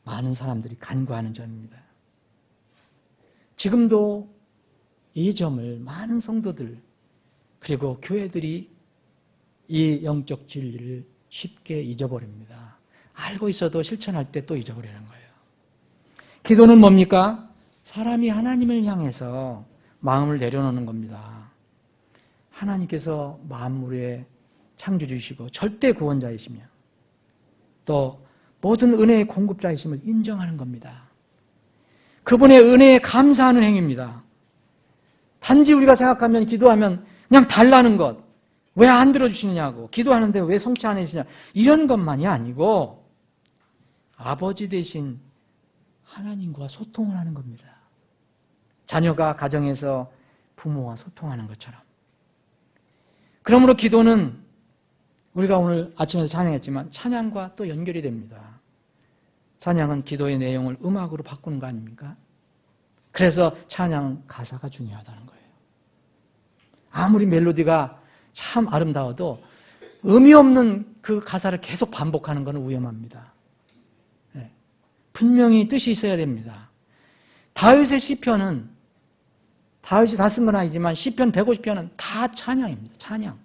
많은 사람들이 간과하는 점입니다. 지금도 이 점을 많은 성도들 그리고 교회들이 이 영적 진리를 쉽게 잊어버립니다. 알고 있어도 실천할 때 또 잊어버리는 거예요. 기도는 뭡니까? 사람이 하나님을 향해서 마음을 내려놓는 겁니다. 하나님께서 만물의 창조주이시고 절대 구원자이시며 또 모든 은혜의 공급자이심을 인정하는 겁니다. 그분의 은혜에 감사하는 행위입니다. 단지 우리가 생각하면 기도하면 그냥 달라는 것, 왜 안 들어주시느냐고, 기도하는데 왜 성취 안 해주시냐, 이런 것만이 아니고 아버지 대신 하나님과 소통을 하는 겁니다. 자녀가 가정에서 부모와 소통하는 것처럼. 그러므로 기도는 우리가 오늘 아침에도 찬양했지만 찬양과 또 연결이 됩니다. 찬양은 기도의 내용을 음악으로 바꾸는 거 아닙니까? 그래서 찬양 가사가 중요하다는 거예요. 아무리 멜로디가 참 아름다워도 의미 없는 그 가사를 계속 반복하는 것은 위험합니다. 네. 분명히 뜻이 있어야 됩니다. 다윗의 시편은 다윗이 다 쓴 건 아니지만 시편 150편은 다 찬양입니다. 찬양.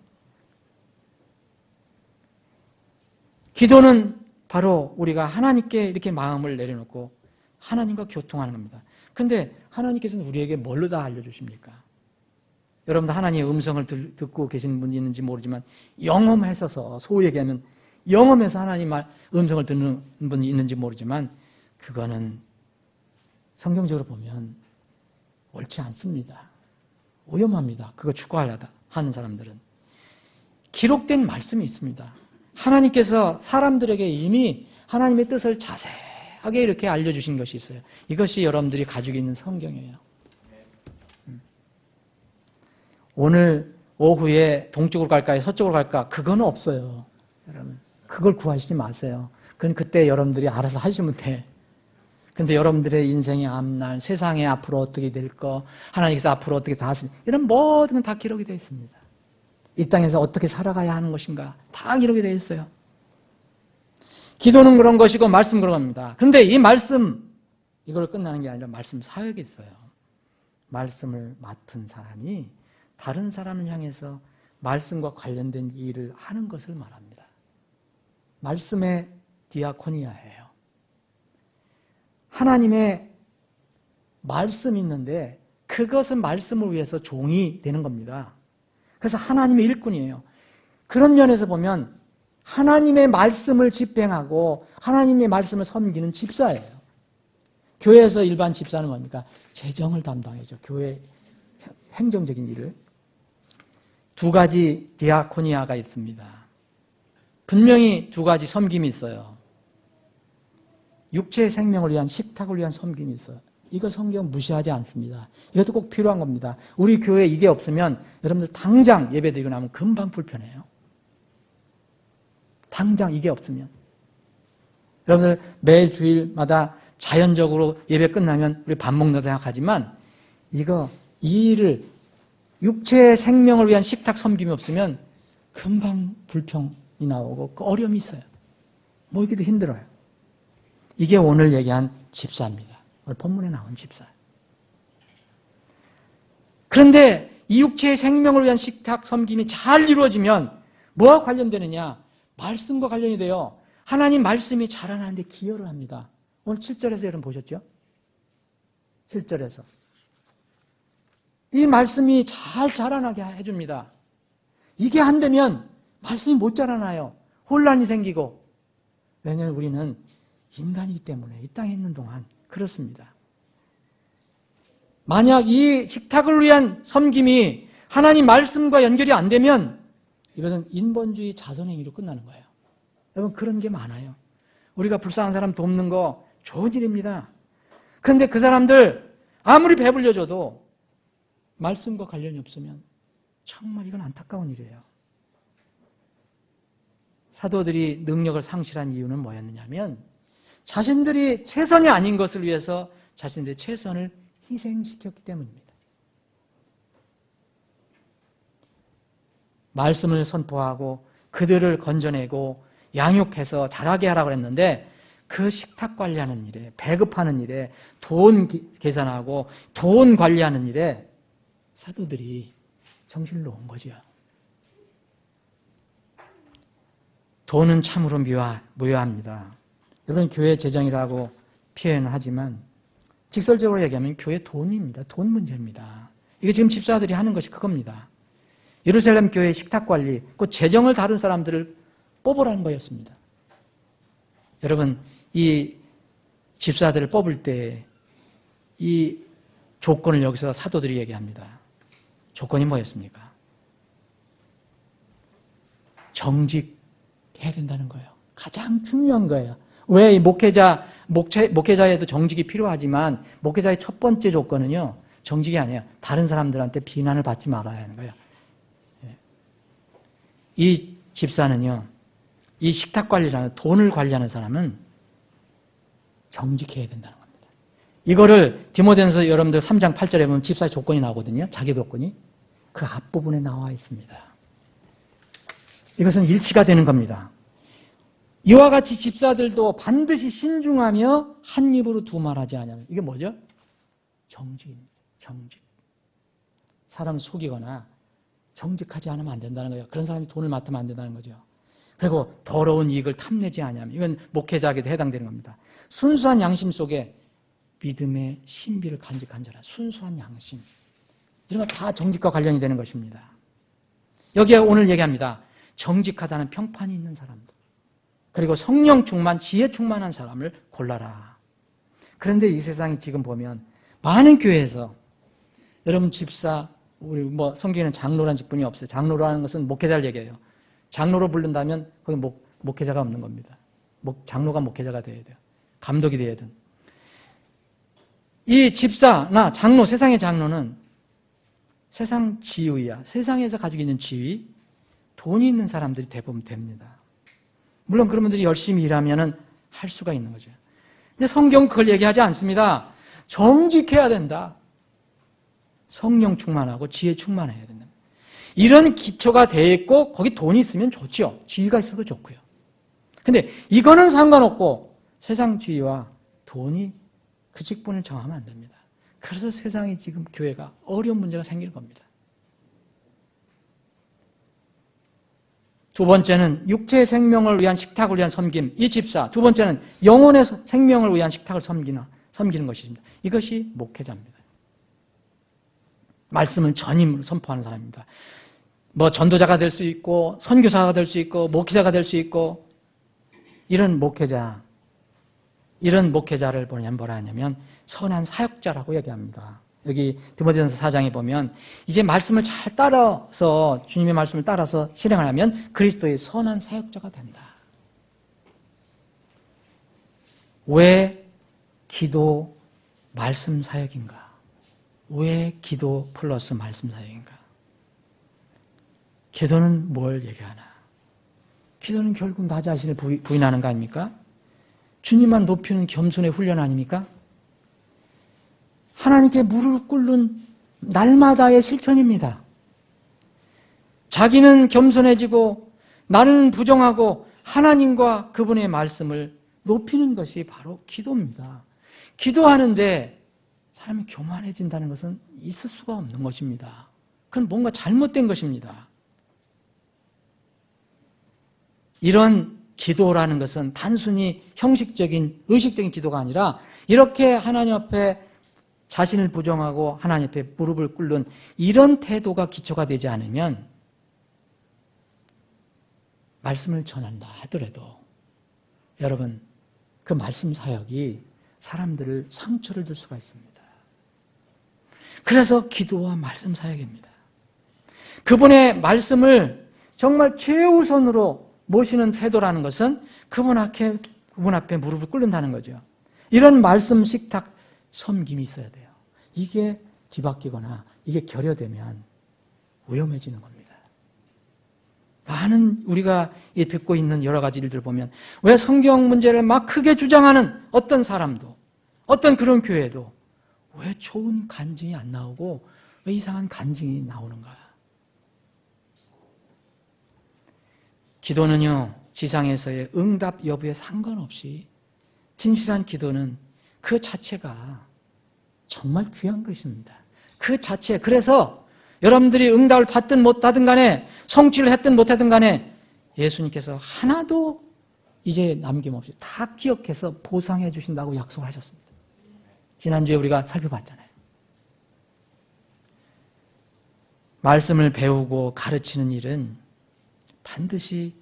기도는 바로 우리가 하나님께 이렇게 마음을 내려놓고 하나님과 교통하는 겁니다. 그런데 하나님께서는 우리에게 뭘로 다 알려주십니까? 여러분들 하나님의 음성을 듣고 계신 분이 있는지 모르지만 영험하셔서, 소위 얘기하면 영험해서 하나님 음성을 듣는 분이 있는지 모르지만 그거는 성경적으로 보면 옳지 않습니다. 위험합니다. 그거 추구하려다 하는 사람들은. 기록된 말씀이 있습니다. 하나님께서 사람들에게 이미 하나님의 뜻을 자세하게 이렇게 알려주신 것이 있어요. 이것이 여러분들이 가지고 있는 성경이에요. 오늘 오후에 동쪽으로 갈까요? 서쪽으로 갈까? 그건 없어요. 여러분, 그걸 구하시지 마세요. 그건 그때 여러분들이 알아서 하시면 돼. 근데 여러분들의 인생의 앞날, 세상에 앞으로 어떻게 될 거, 하나님께서 앞으로 어떻게 다 하시니, 이런 모든 건 다 기록이 되어 있습니다. 이 땅에서 어떻게 살아가야 하는 것인가 다 기록이 되어 있어요. 기도는 그런 것이고 말씀 그런 겁니다. 그런데 이 말씀, 이걸 끝나는 게 아니라 말씀 사역이 있어요. 말씀을 맡은 사람이 다른 사람을 향해서 말씀과 관련된 일을 하는 것을 말합니다. 말씀의 디아코니아예요. 하나님의 말씀이 있는데 그것은 말씀을 위해서 종이 되는 겁니다. 그래서 하나님의 일꾼이에요. 그런 면에서 보면 하나님의 말씀을 집행하고 하나님의 말씀을 섬기는 집사예요. 교회에서 일반 집사는 뭡니까? 재정을 담당해죠. 교회 행정적인 일을. 두 가지 디아코니아가 있습니다. 분명히 두 가지 섬김이 있어요. 육체의 생명을 위한 식탁을 위한 섬김이 있어요. 이거 성경 무시하지 않습니다. 이것도 꼭 필요한 겁니다. 우리 교회에 이게 없으면 여러분들 당장 예배드리고 나면 금방 불편해요. 당장 이게 없으면. 여러분들 매일 주일마다 자연적으로 예배 끝나면 우리 밥 먹는다 생각하지만 이 일을 육체의 생명을 위한 식탁 섬김이 없으면 금방 불평이 나오고 어려움이 있어요. 모이기도 힘들어요. 이게 오늘 얘기한 집사입니다. 오늘 본문에 나온 집사. 그런데 이 육체의 생명을 위한 식탁 섬김이 잘 이루어지면 뭐와 관련되느냐? 말씀과 관련이 돼요. 하나님 말씀이 자라나는데 기여를 합니다. 오늘 7절에서 여러분 보셨죠? 7절에서. 이 말씀이 잘 자라나게 해줍니다. 이게 안 되면 말씀이 못 자라나요. 혼란이 생기고. 왜냐하면 우리는 인간이기 때문에 이 땅에 있는 동안 그렇습니다. 만약 이 식탁을 위한 섬김이 하나님 말씀과 연결이 안 되면 이것은 인본주의 자선행위로 끝나는 거예요. 여러분 그런 게 많아요. 우리가 불쌍한 사람 돕는 거 좋은 일입니다. 그런데 그 사람들 아무리 배불려줘도 말씀과 관련이 없으면 정말 이건 안타까운 일이에요. 사도들이 능력을 상실한 이유는 뭐였느냐면 자신들이 최선이 아닌 것을 위해서 자신들의 최선을 희생시켰기 때문입니다. 말씀을 선포하고 그들을 건져내고 양육해서 자라게 하라고 했는데 그 식탁 관리하는 일에, 배급하는 일에, 돈 계산하고 돈 관리하는 일에 사도들이 정신을 놓은 거죠. 돈은 참으로 무효합니다. 여러분 교회 재정이라고 표현하지만 직설적으로 얘기하면 교회 돈입니다. 돈 문제입니다. 이게 지금 집사들이 하는 것이 그겁니다. 예루살렘 교회 식탁 관리, 그 재정을 다룬 사람들을 뽑으라는 거였습니다. 여러분 이 집사들을 뽑을 때 이 조건을 여기서 사도들이 얘기합니다. 조건이 뭐였습니까? 정직해야 된다는 거예요. 가장 중요한 거예요. 왜 목회자에도 정직이 필요하지만 목회자의 첫 번째 조건은요, 정직이 아니에요. 다른 사람들한테 비난을 받지 말아야 하는 거예요. 이 집사는요, 이 식탁 관리라는 돈을 관리하는 사람은 정직해야 된다는 겁니다. 이거를 디모데전서 여러분들 3장 8절에 보면 집사의 조건이 나오거든요. 자기 조건이. 그 앞부분에 나와 있습니다. 이것은 일치가 되는 겁니다. 이와 같이 집사들도 반드시 신중하며 한 입으로 두 말하지 않으면 이게 뭐죠? 정직입니다. 정직. 사람 속이거나 정직하지 않으면 안 된다는 거예요. 그런 사람이 돈을 맡으면 안 된다는 거죠. 그리고 더러운 이익을 탐내지 않으면 이건 목회자에게도 해당되는 겁니다. 순수한 양심 속에 믿음의 신비를 간직한 자라. 순수한 양심. 이런 거 다 정직과 관련이 되는 것입니다. 여기에 오늘 얘기합니다. 정직하다는 평판이 있는 사람들. 그리고 성령 충만, 지혜 충만한 사람을 골라라. 그런데 이 세상이 지금 보면 많은 교회에서 여러분 집사, 우리 성경에는 장로라는 직분이 없어요. 장로라는 것은 목회자를 얘기해요. 장로로 부른다면 거기 목회자가 없는 겁니다. 장로가 목회자가 돼야 돼요. 감독이 돼야 돼요. 이 집사나 장로, 세상의 장로는 세상 지위야. 세상에서 가지고 있는 지위, 돈이 있는 사람들이 대부분 됩니다. 물론 그런 분들이 열심히 일하면 할 수가 있는 거죠. 근데 성경은 그걸 얘기하지 않습니다. 정직해야 된다. 성령 충만하고 지혜 충만해야 된다. 이런 기초가 돼 있고 거기 돈이 있으면 좋죠. 지위가 있어도 좋고요. 근데 이거는 상관없고 세상 지위와 돈이 그 직분을 정하면 안 됩니다. 그래서 세상이 지금 교회가 어려운 문제가 생길 겁니다. 두 번째는 육체의 생명을 위한 식탁을 위한 섬김, 이 집사. 두 번째는 영혼의 생명을 위한 식탁을 섬기는 것입니다. 이것이 목회자입니다. 말씀을 전임으로 선포하는 사람입니다. 전도자가 될 수 있고 선교사가 될 수 있고 목회자가 될 수 있고 이런 목회자를 뭐라 하냐면 선한 사역자라고 얘기합니다. 여기 디모데전서 4장에 보면 이제 말씀을 잘 따라서 주님의 말씀을 따라서 실행을 하면 그리스도의 선한 사역자가 된다. 왜 기도 말씀 사역인가? 왜 기도 플러스 말씀 사역인가? 기도는 뭘 얘기하나? 기도는 결국 나 자신을 부인하는 거 아닙니까? 주님만 높이는 겸손의 훈련 아닙니까? 하나님께 무릎 꿇는 날마다의 실천입니다. 자기는 겸손해지고 나는 부정하고 하나님과 그분의 말씀을 높이는 것이 바로 기도입니다. 기도하는데 사람이 교만해진다는 것은 있을 수가 없는 것입니다. 그건 뭔가 잘못된 것입니다. 이런 기도라는 것은 단순히 형식적인, 의식적인 기도가 아니라 이렇게 하나님 앞에 자신을 부정하고 하나님 앞에 무릎을 꿇는 이런 태도가 기초가 되지 않으면 말씀을 전한다 하더라도 여러분 그 말씀 사역이 사람들을 상처를 줄 수가 있습니다. 그래서 기도와 말씀 사역입니다. 그분의 말씀을 정말 최우선으로 모시는 태도라는 것은 그분 앞에 무릎을 꿇는다는 거죠. 이런 말씀 식탁 섬김이 있어야 돼요. 이게 뒤바뀌거나 이게 결여되면 위험해지는 겁니다. 많은 우리가 듣고 있는 여러 가지 일들을 보면 왜 성경 문제를 막 크게 주장하는 어떤 사람도 어떤 그런 교회도 왜 좋은 간증이 안 나오고 왜 이상한 간증이 나오는가? 기도는요, 지상에서의 응답 여부에 상관없이 진실한 기도는 그 자체가 정말 귀한 것입니다. 그 자체. 그래서 여러분들이 응답을 받든 못 받든 간에 성취를 했든 못 했든 간에 예수님께서 하나도 이제 남김없이 다 기억해서 보상해 주신다고 약속을 하셨습니다. 지난주에 우리가 살펴봤잖아요. 말씀을 배우고 가르치는 일은 반드시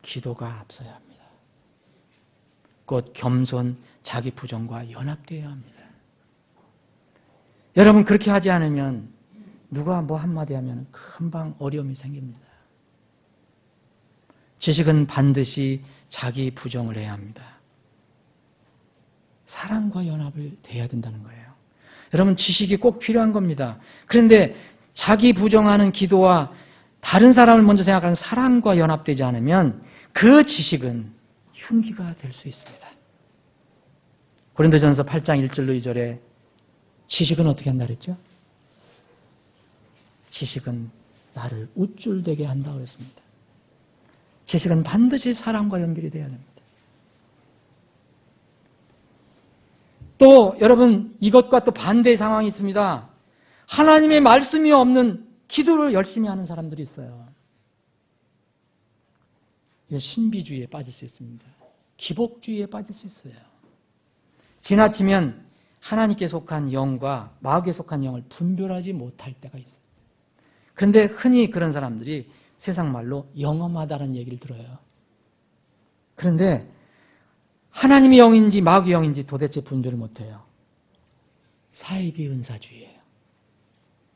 기도가 앞서야 합니다. 곧 겸손, 자기 부정과 연합되어야 합니다. 여러분 그렇게 하지 않으면 누가 뭐 한마디 하면 금방 어려움이 생깁니다. 지식은 반드시 자기 부정을 해야 합니다. 사랑과 연합을 돼야 된다는 거예요. 여러분 지식이 꼭 필요한 겁니다. 그런데 자기 부정하는 기도와 다른 사람을 먼저 생각하는 사랑과 연합되지 않으면 그 지식은 흉기가 될 수 있습니다. 고린도전서 8장 1절로 2절에 지식은 어떻게 한다 그랬죠? 지식은 나를 우쭐대게 한다고 그랬습니다. 지식은 반드시 사랑과 연결이 돼야 됩니다. 또 여러분 이것과 또 반대의 상황이 있습니다. 하나님의 말씀이 없는 기도를 열심히 하는 사람들이 있어요. 신비주의에 빠질 수 있습니다. 기복주의에 빠질 수 있어요. 지나치면 하나님께 속한 영과 마귀에 속한 영을 분별하지 못할 때가 있어요. 그런데 흔히 그런 사람들이 세상 말로 영험하다는 얘기를 들어요. 그런데 하나님의 영인지 마귀의 영인지 도대체 분별을 못해요. 사이비 은사주의예요.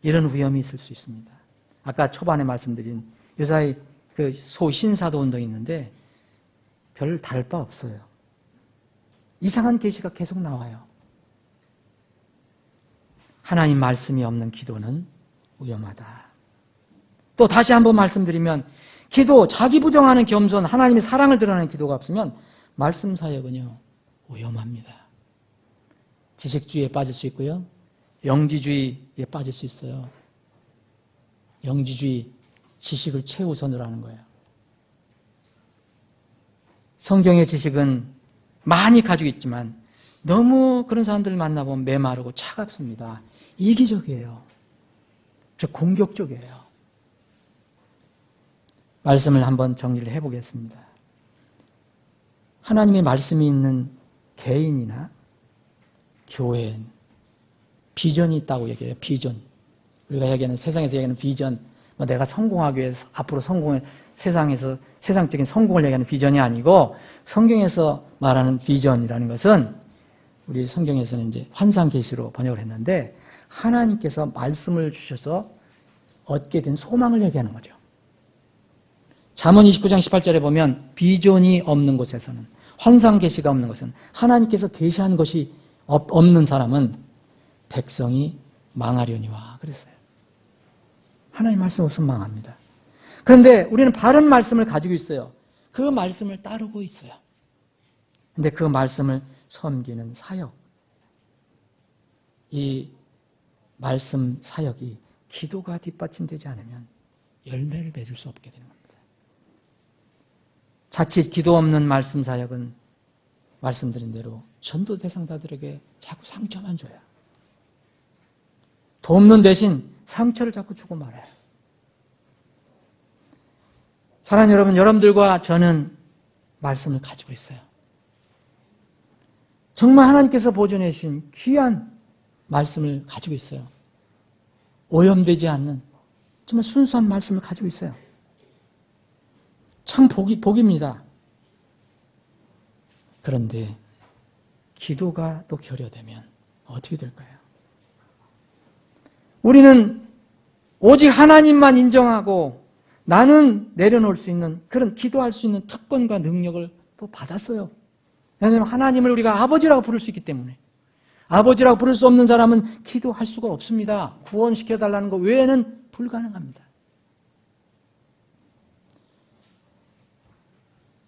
이런 위험이 있을 수 있습니다. 아까 초반에 말씀드린 요사이 그 소신사도 운동이 있는데 별 다를 바 없어요. 이상한 계시가 계속 나와요. 하나님 말씀이 없는 기도는 위험하다. 또 다시 한번 말씀드리면 기도, 자기 부정하는 겸손, 하나님의 사랑을 드러내는 기도가 없으면 말씀 사역은요 위험합니다. 지식주의에 빠질 수 있고요. 영지주의에 빠질 수 있어요. 영지주의, 지식을 최우선으로 하는 거예요. 성경의 지식은 많이 가지고 있지만 너무 그런 사람들을 만나보면 메마르고 차갑습니다. 이기적이에요. 공격적이에요. 말씀을 한번 정리를 해보겠습니다. 하나님의 말씀이 있는 개인이나 교회엔 비전이 있다고 얘기해요. 비전. 우리가 얘기하는 세상에서 얘기하는 비전, 내가 성공하기 위해서 앞으로 세상에서 세상적인 성공을 얘기하는 비전이 아니고 성경에서 말하는 비전이라는 것은 우리 성경에서는 이제 환상계시로 번역을 했는데 하나님께서 말씀을 주셔서 얻게 된 소망을 얘기하는 거죠. 잠언 29장 18절에 보면 비전이 없는 곳에서는 환상계시가 없는 것은 하나님께서 계시한 것이 없는 사람은 백성이 망하려니와 그랬어요. 하나님 말씀 없으면 망합니다. 그런데 우리는 바른 말씀을 가지고 있어요. 그 말씀을 따르고 있어요. 그런데 그 말씀을 섬기는 사역, 이 말씀 사역이 기도가 뒷받침되지 않으면 열매를 맺을 수 없게 되는 겁니다. 자칫 기도 없는 말씀 사역은 말씀드린 대로 전도 대상자들에게 자꾸 상처만 줘요. 돕는 대신 상처를 자꾸 주고 말아요. 사랑하는 여러분, 여러분들과 저는 말씀을 가지고 있어요. 정말 하나님께서 보존해 주신 귀한 말씀을 가지고 있어요. 오염되지 않는 정말 순수한 말씀을 가지고 있어요. 참 복입니다. 그런데 기도가 또 결여되면 어떻게 될까요? 우리는 오직 하나님만 인정하고 나는 내려놓을 수 있는 그런 기도할 수 있는 특권과 능력을 또 받았어요. 왜냐하면 하나님을 우리가 아버지라고 부를 수 있기 때문에. 아버지라고 부를 수 없는 사람은 기도할 수가 없습니다. 구원시켜달라는 것 외에는 불가능합니다.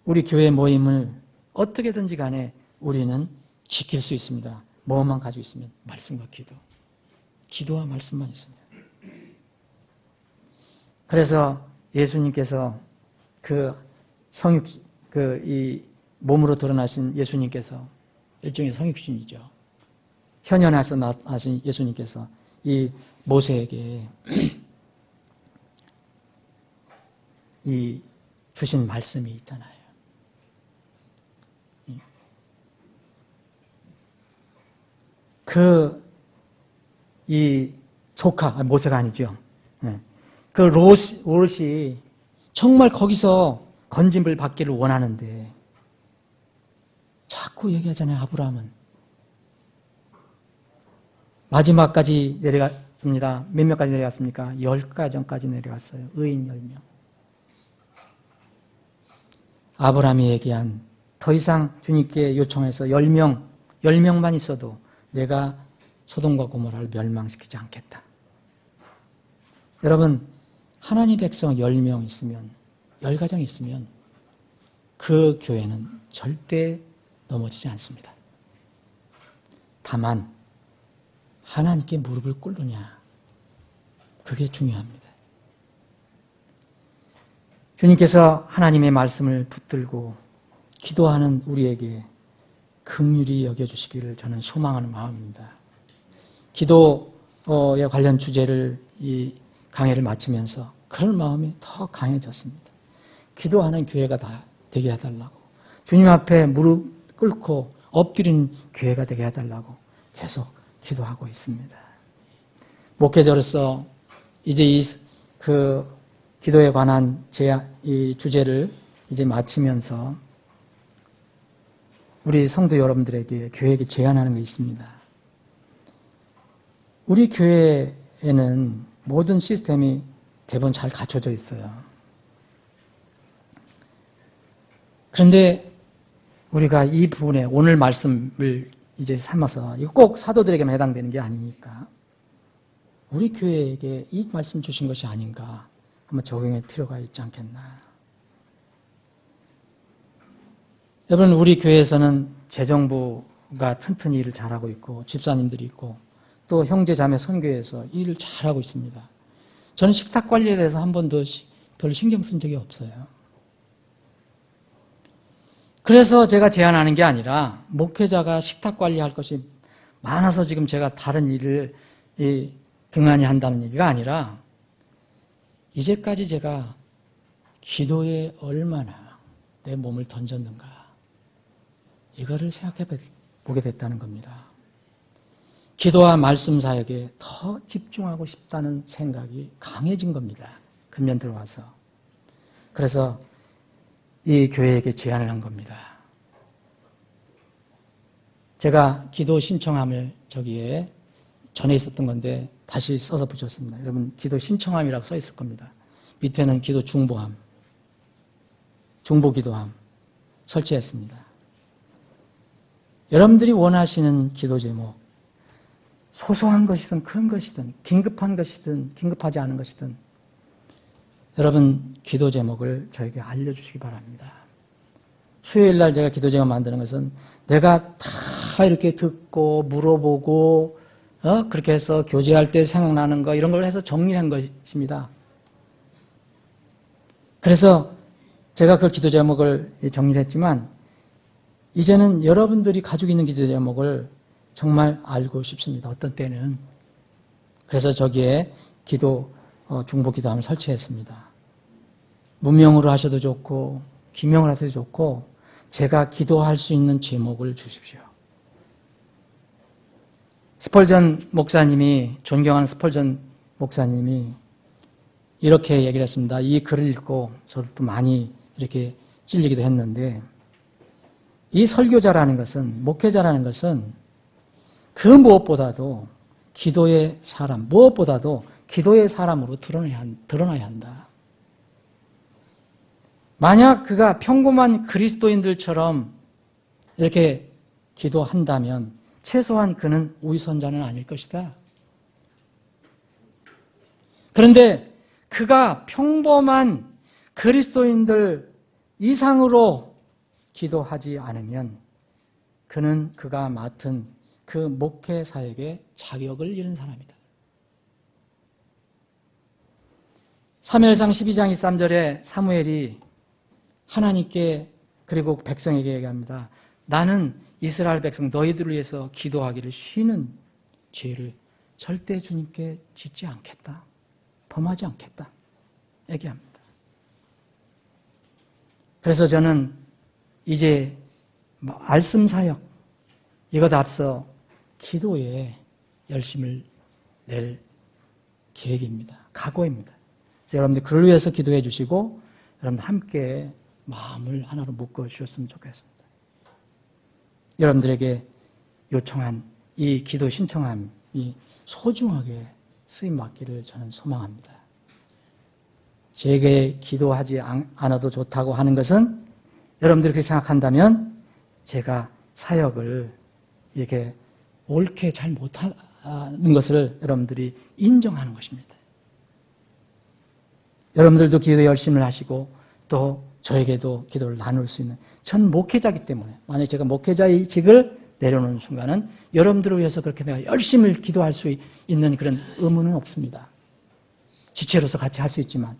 우리 교회 모임을 어떻게든지 간에 우리는 지킬 수 있습니다. 뭐만 가지고 있으면 말씀과 기도. 기도와 말씀만 있으면. 그래서 예수님께서 이 몸으로 드러나신 예수님께서 일종의 성육신이죠. 현현에서 나신 예수님께서 이 모세에게 이 주신 말씀이 있잖아요. 이 조카, 모세가 아니죠. 그 롯이 정말 거기서 건짐을 받기를 원하는데 자꾸 얘기하잖아요. 아브라함은 마지막까지 내려갔습니다. 몇 명까지 내려갔습니까? 10가정까지 내려갔어요. 의인 10명. 아브라함이 얘기한 더 이상 주님께 요청해서 10명만 있어도 내가 소돔과 고모라를 멸망시키지 않겠다. 여러분, 하나님 백성 10명 있으면, 10가정 있으면 그 교회는 절대 넘어지지 않습니다. 다만 하나님께 무릎을 꿇느냐, 그게 중요합니다. 주님께서 하나님의 말씀을 붙들고 기도하는 우리에게 긍휼히 여겨주시기를 저는 소망하는 마음입니다. 기도에 관련 주제를 이 강해를 마치면서 그런 마음이 더 강해졌습니다. 기도하는 교회가 다 되게 해달라고, 주님 앞에 무릎 꿇고 엎드린 교회가 되게 해달라고 계속 기도하고 있습니다. 목회자로서 이제 기도에 관한 이 주제를 이제 마치면서 우리 성도 여러분들에게, 교회에게 제안하는 게 있습니다. 우리 교회에는 모든 시스템이 대부분 잘 갖춰져 있어요. 그런데 우리가 이 부분에 오늘 말씀을 이제 삼아서, 이거 꼭 사도들에게만 해당되는 게 아니니까 우리 교회에게 이 말씀 주신 것이 아닌가 한번 적용할 필요가 있지 않겠나. 여러분, 우리 교회에서는 재정부가 튼튼히 일을 잘하고 있고 집사님들이 있고 또 형제 자매 선교에서 일을 잘하고 있습니다. 저는 식탁 관리에 대해서 한 번도 별로 신경 쓴 적이 없어요. 그래서 제가 제안하는 게 아니라 목회자가 식탁 관리할 것이 많아서 지금 제가 다른 일을 등한히 한다는 얘기가 아니라 이제까지 제가 기도에 얼마나 내 몸을 던졌는가, 이거를 생각해 보게 됐다는 겁니다. 기도와 말씀 사역에 더 집중하고 싶다는 생각이 강해진 겁니다. 금년 들어와서. 그래서 이 교회에게 제안을 한 겁니다. 제가 기도 신청함을 저기에 전에 있었던 건데 다시 써서 붙였습니다. 여러분, 기도 신청함이라고 써 있을 겁니다. 밑에는 기도 중보함, 중보 기도함 설치했습니다. 여러분들이 원하시는 기도 제목, 소소한 것이든 큰 것이든 긴급한 것이든 긴급하지 않은 것이든 여러분 기도 제목을 저에게 알려주시기 바랍니다. 수요일 날 제가 기도 제목 만드는 것은 내가 다 이렇게 듣고 물어보고 그렇게 해서 교제할 때 생각나는 거 이런 걸 해서 정리한 것입니다. 그래서 제가 그 기도 제목을 정리를 했지만 이제는 여러분들이 가지고 있는 기도 제목을 정말 알고 싶습니다. 어떤 때는 그래서 저기에 중보 기도함을 설치했습니다. 무명으로 하셔도 좋고 기명을 하셔도 좋고 제가 기도할 수 있는 제목을 주십시오. 스펄전 목사님이, 존경하는 스펄전 목사님이 이렇게 얘기를 했습니다. 이 글을 읽고 저도 또 많이 이렇게 찔리기도 했는데, 이 설교자라는 것은, 목회자라는 것은 그 무엇보다도 기도의 사람, 무엇보다도 기도의 사람으로 드러나야 한다. 만약 그가 평범한 그리스도인들처럼 이렇게 기도한다면 최소한 그는 우위선자는 아닐 것이다. 그런데 그가 평범한 그리스도인들 이상으로 기도하지 않으면 그는 그가 맡은 그 목회 사역의 자격을 잃은 사람이다. 사무엘상 12장 23절에 사무엘이 하나님께 그리고 백성에게 얘기합니다. 나는 이스라엘 백성 너희들을 위해서 기도하기를 쉬는 죄를 절대 주님께 짓지 않겠다. 범하지 않겠다. 얘기합니다. 그래서 저는 이제 말씀 사역 이것 앞서 기도에 열심을 낼 계획입니다. 각오입니다. 여러분들 그를 위해서 기도해 주시고 여러분들 함께 마음을 하나로 묶어 주셨으면 좋겠습니다. 여러분들에게 요청한 이 기도 신청함이 소중하게 쓰임 받기를 저는 소망합니다. 제게 기도하지 않아도 좋다고 하는 것은 여러분들이 그렇게 생각한다면 제가 사역을 이렇게 옳게 잘 못하는 것을 여러분들이 인정하는 것입니다. 여러분들도 기도에 열심을 하시고 또 저에게도 기도를 나눌 수 있는, 전 목회자이기 때문에 만약 제가 목회자의 직을 내려놓는 순간은 여러분들을 위해서 그렇게 내가 열심히 기도할 수 있는 그런 의무는 없습니다. 지체로서 같이 할 수 있지만,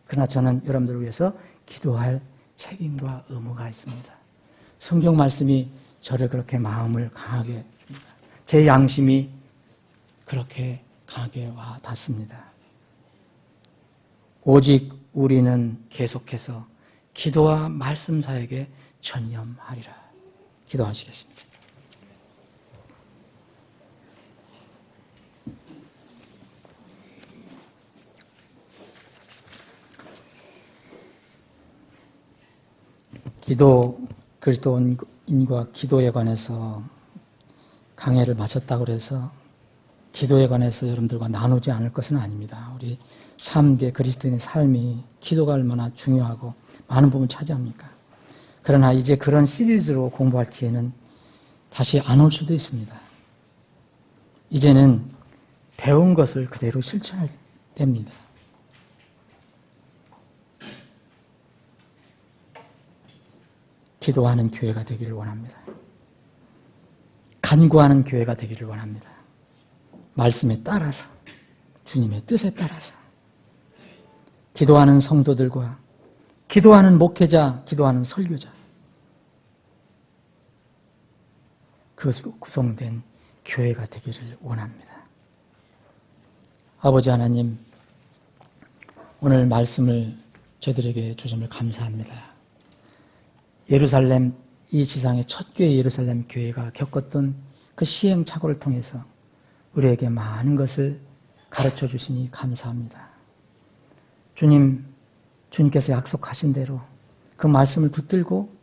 그러나 저는 여러분들을 위해서 기도할 책임과 의무가 있습니다. 성경 말씀이 저를 그렇게 마음을 강하게 줍니다. 제 양심이 그렇게 강하게 와 닿습니다. 오직 우리는 계속해서 기도와 말씀 사역에 전념하리라. 기도하시겠습니다. 그리스도인과 기도에 관해서 강해를 마쳤다고 해서 기도에 관해서 여러분들과 나누지 않을 것은 아닙니다. 우리 삶의 그리스도인의 삶이 기도가 얼마나 중요하고 많은 부분을 차지합니까? 그러나 이제 그런 시리즈로 공부할 기회는 다시 안 올 수도 있습니다. 이제는 배운 것을 그대로 실천할 때입니다. 기도하는 교회가 되기를 원합니다. 간구하는 교회가 되기를 원합니다. 말씀에 따라서, 주님의 뜻에 따라서 기도하는 성도들과 기도하는 목회자, 기도하는 설교자, 그것으로 구성된 교회가 되기를 원합니다. 아버지 하나님, 오늘 말씀을 저희들에게 주심을 감사합니다. 예루살렘, 이 지상의 첫 교회 예루살렘 교회가 겪었던 그 시행착오를 통해서 우리에게 많은 것을 가르쳐 주시니 감사합니다. 주님께서 약속하신 대로 그 말씀을 붙들고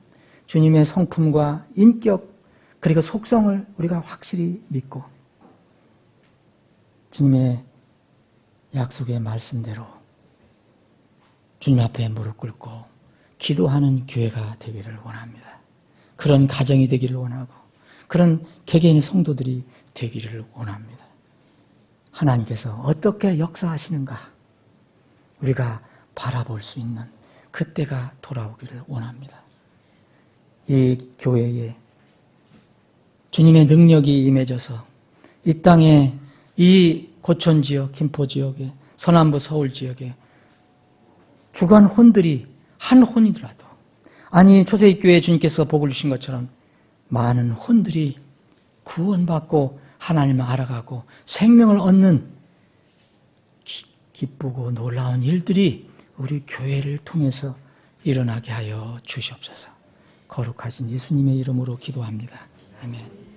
주님의 성품과 인격 그리고 속성을 우리가 확실히 믿고 주님의 약속의 말씀대로 주님 앞에 무릎 꿇고 기도하는 교회가 되기를 원합니다. 그런 가정이 되기를 원하고 그런 개개인의 성도들이 되기를 원합니다. 하나님께서 어떻게 역사하시는가 우리가 바라볼 수 있는 그때가 돌아오기를 원합니다. 이 교회에 주님의 능력이 임해져서 이 땅에 이 고촌지역, 김포지역에 서남부 서울지역에 주간 혼들이 한 혼이더라도 아니 초세입교회 주님께서 복을 주신 것처럼 많은 혼들이 구원받고 하나님을 알아가고 생명을 얻는 기쁘고 놀라운 일들이 우리 교회를 통해서 일어나게 하여 주시옵소서. 거룩하신 예수님의 이름으로 기도합니다. 아멘.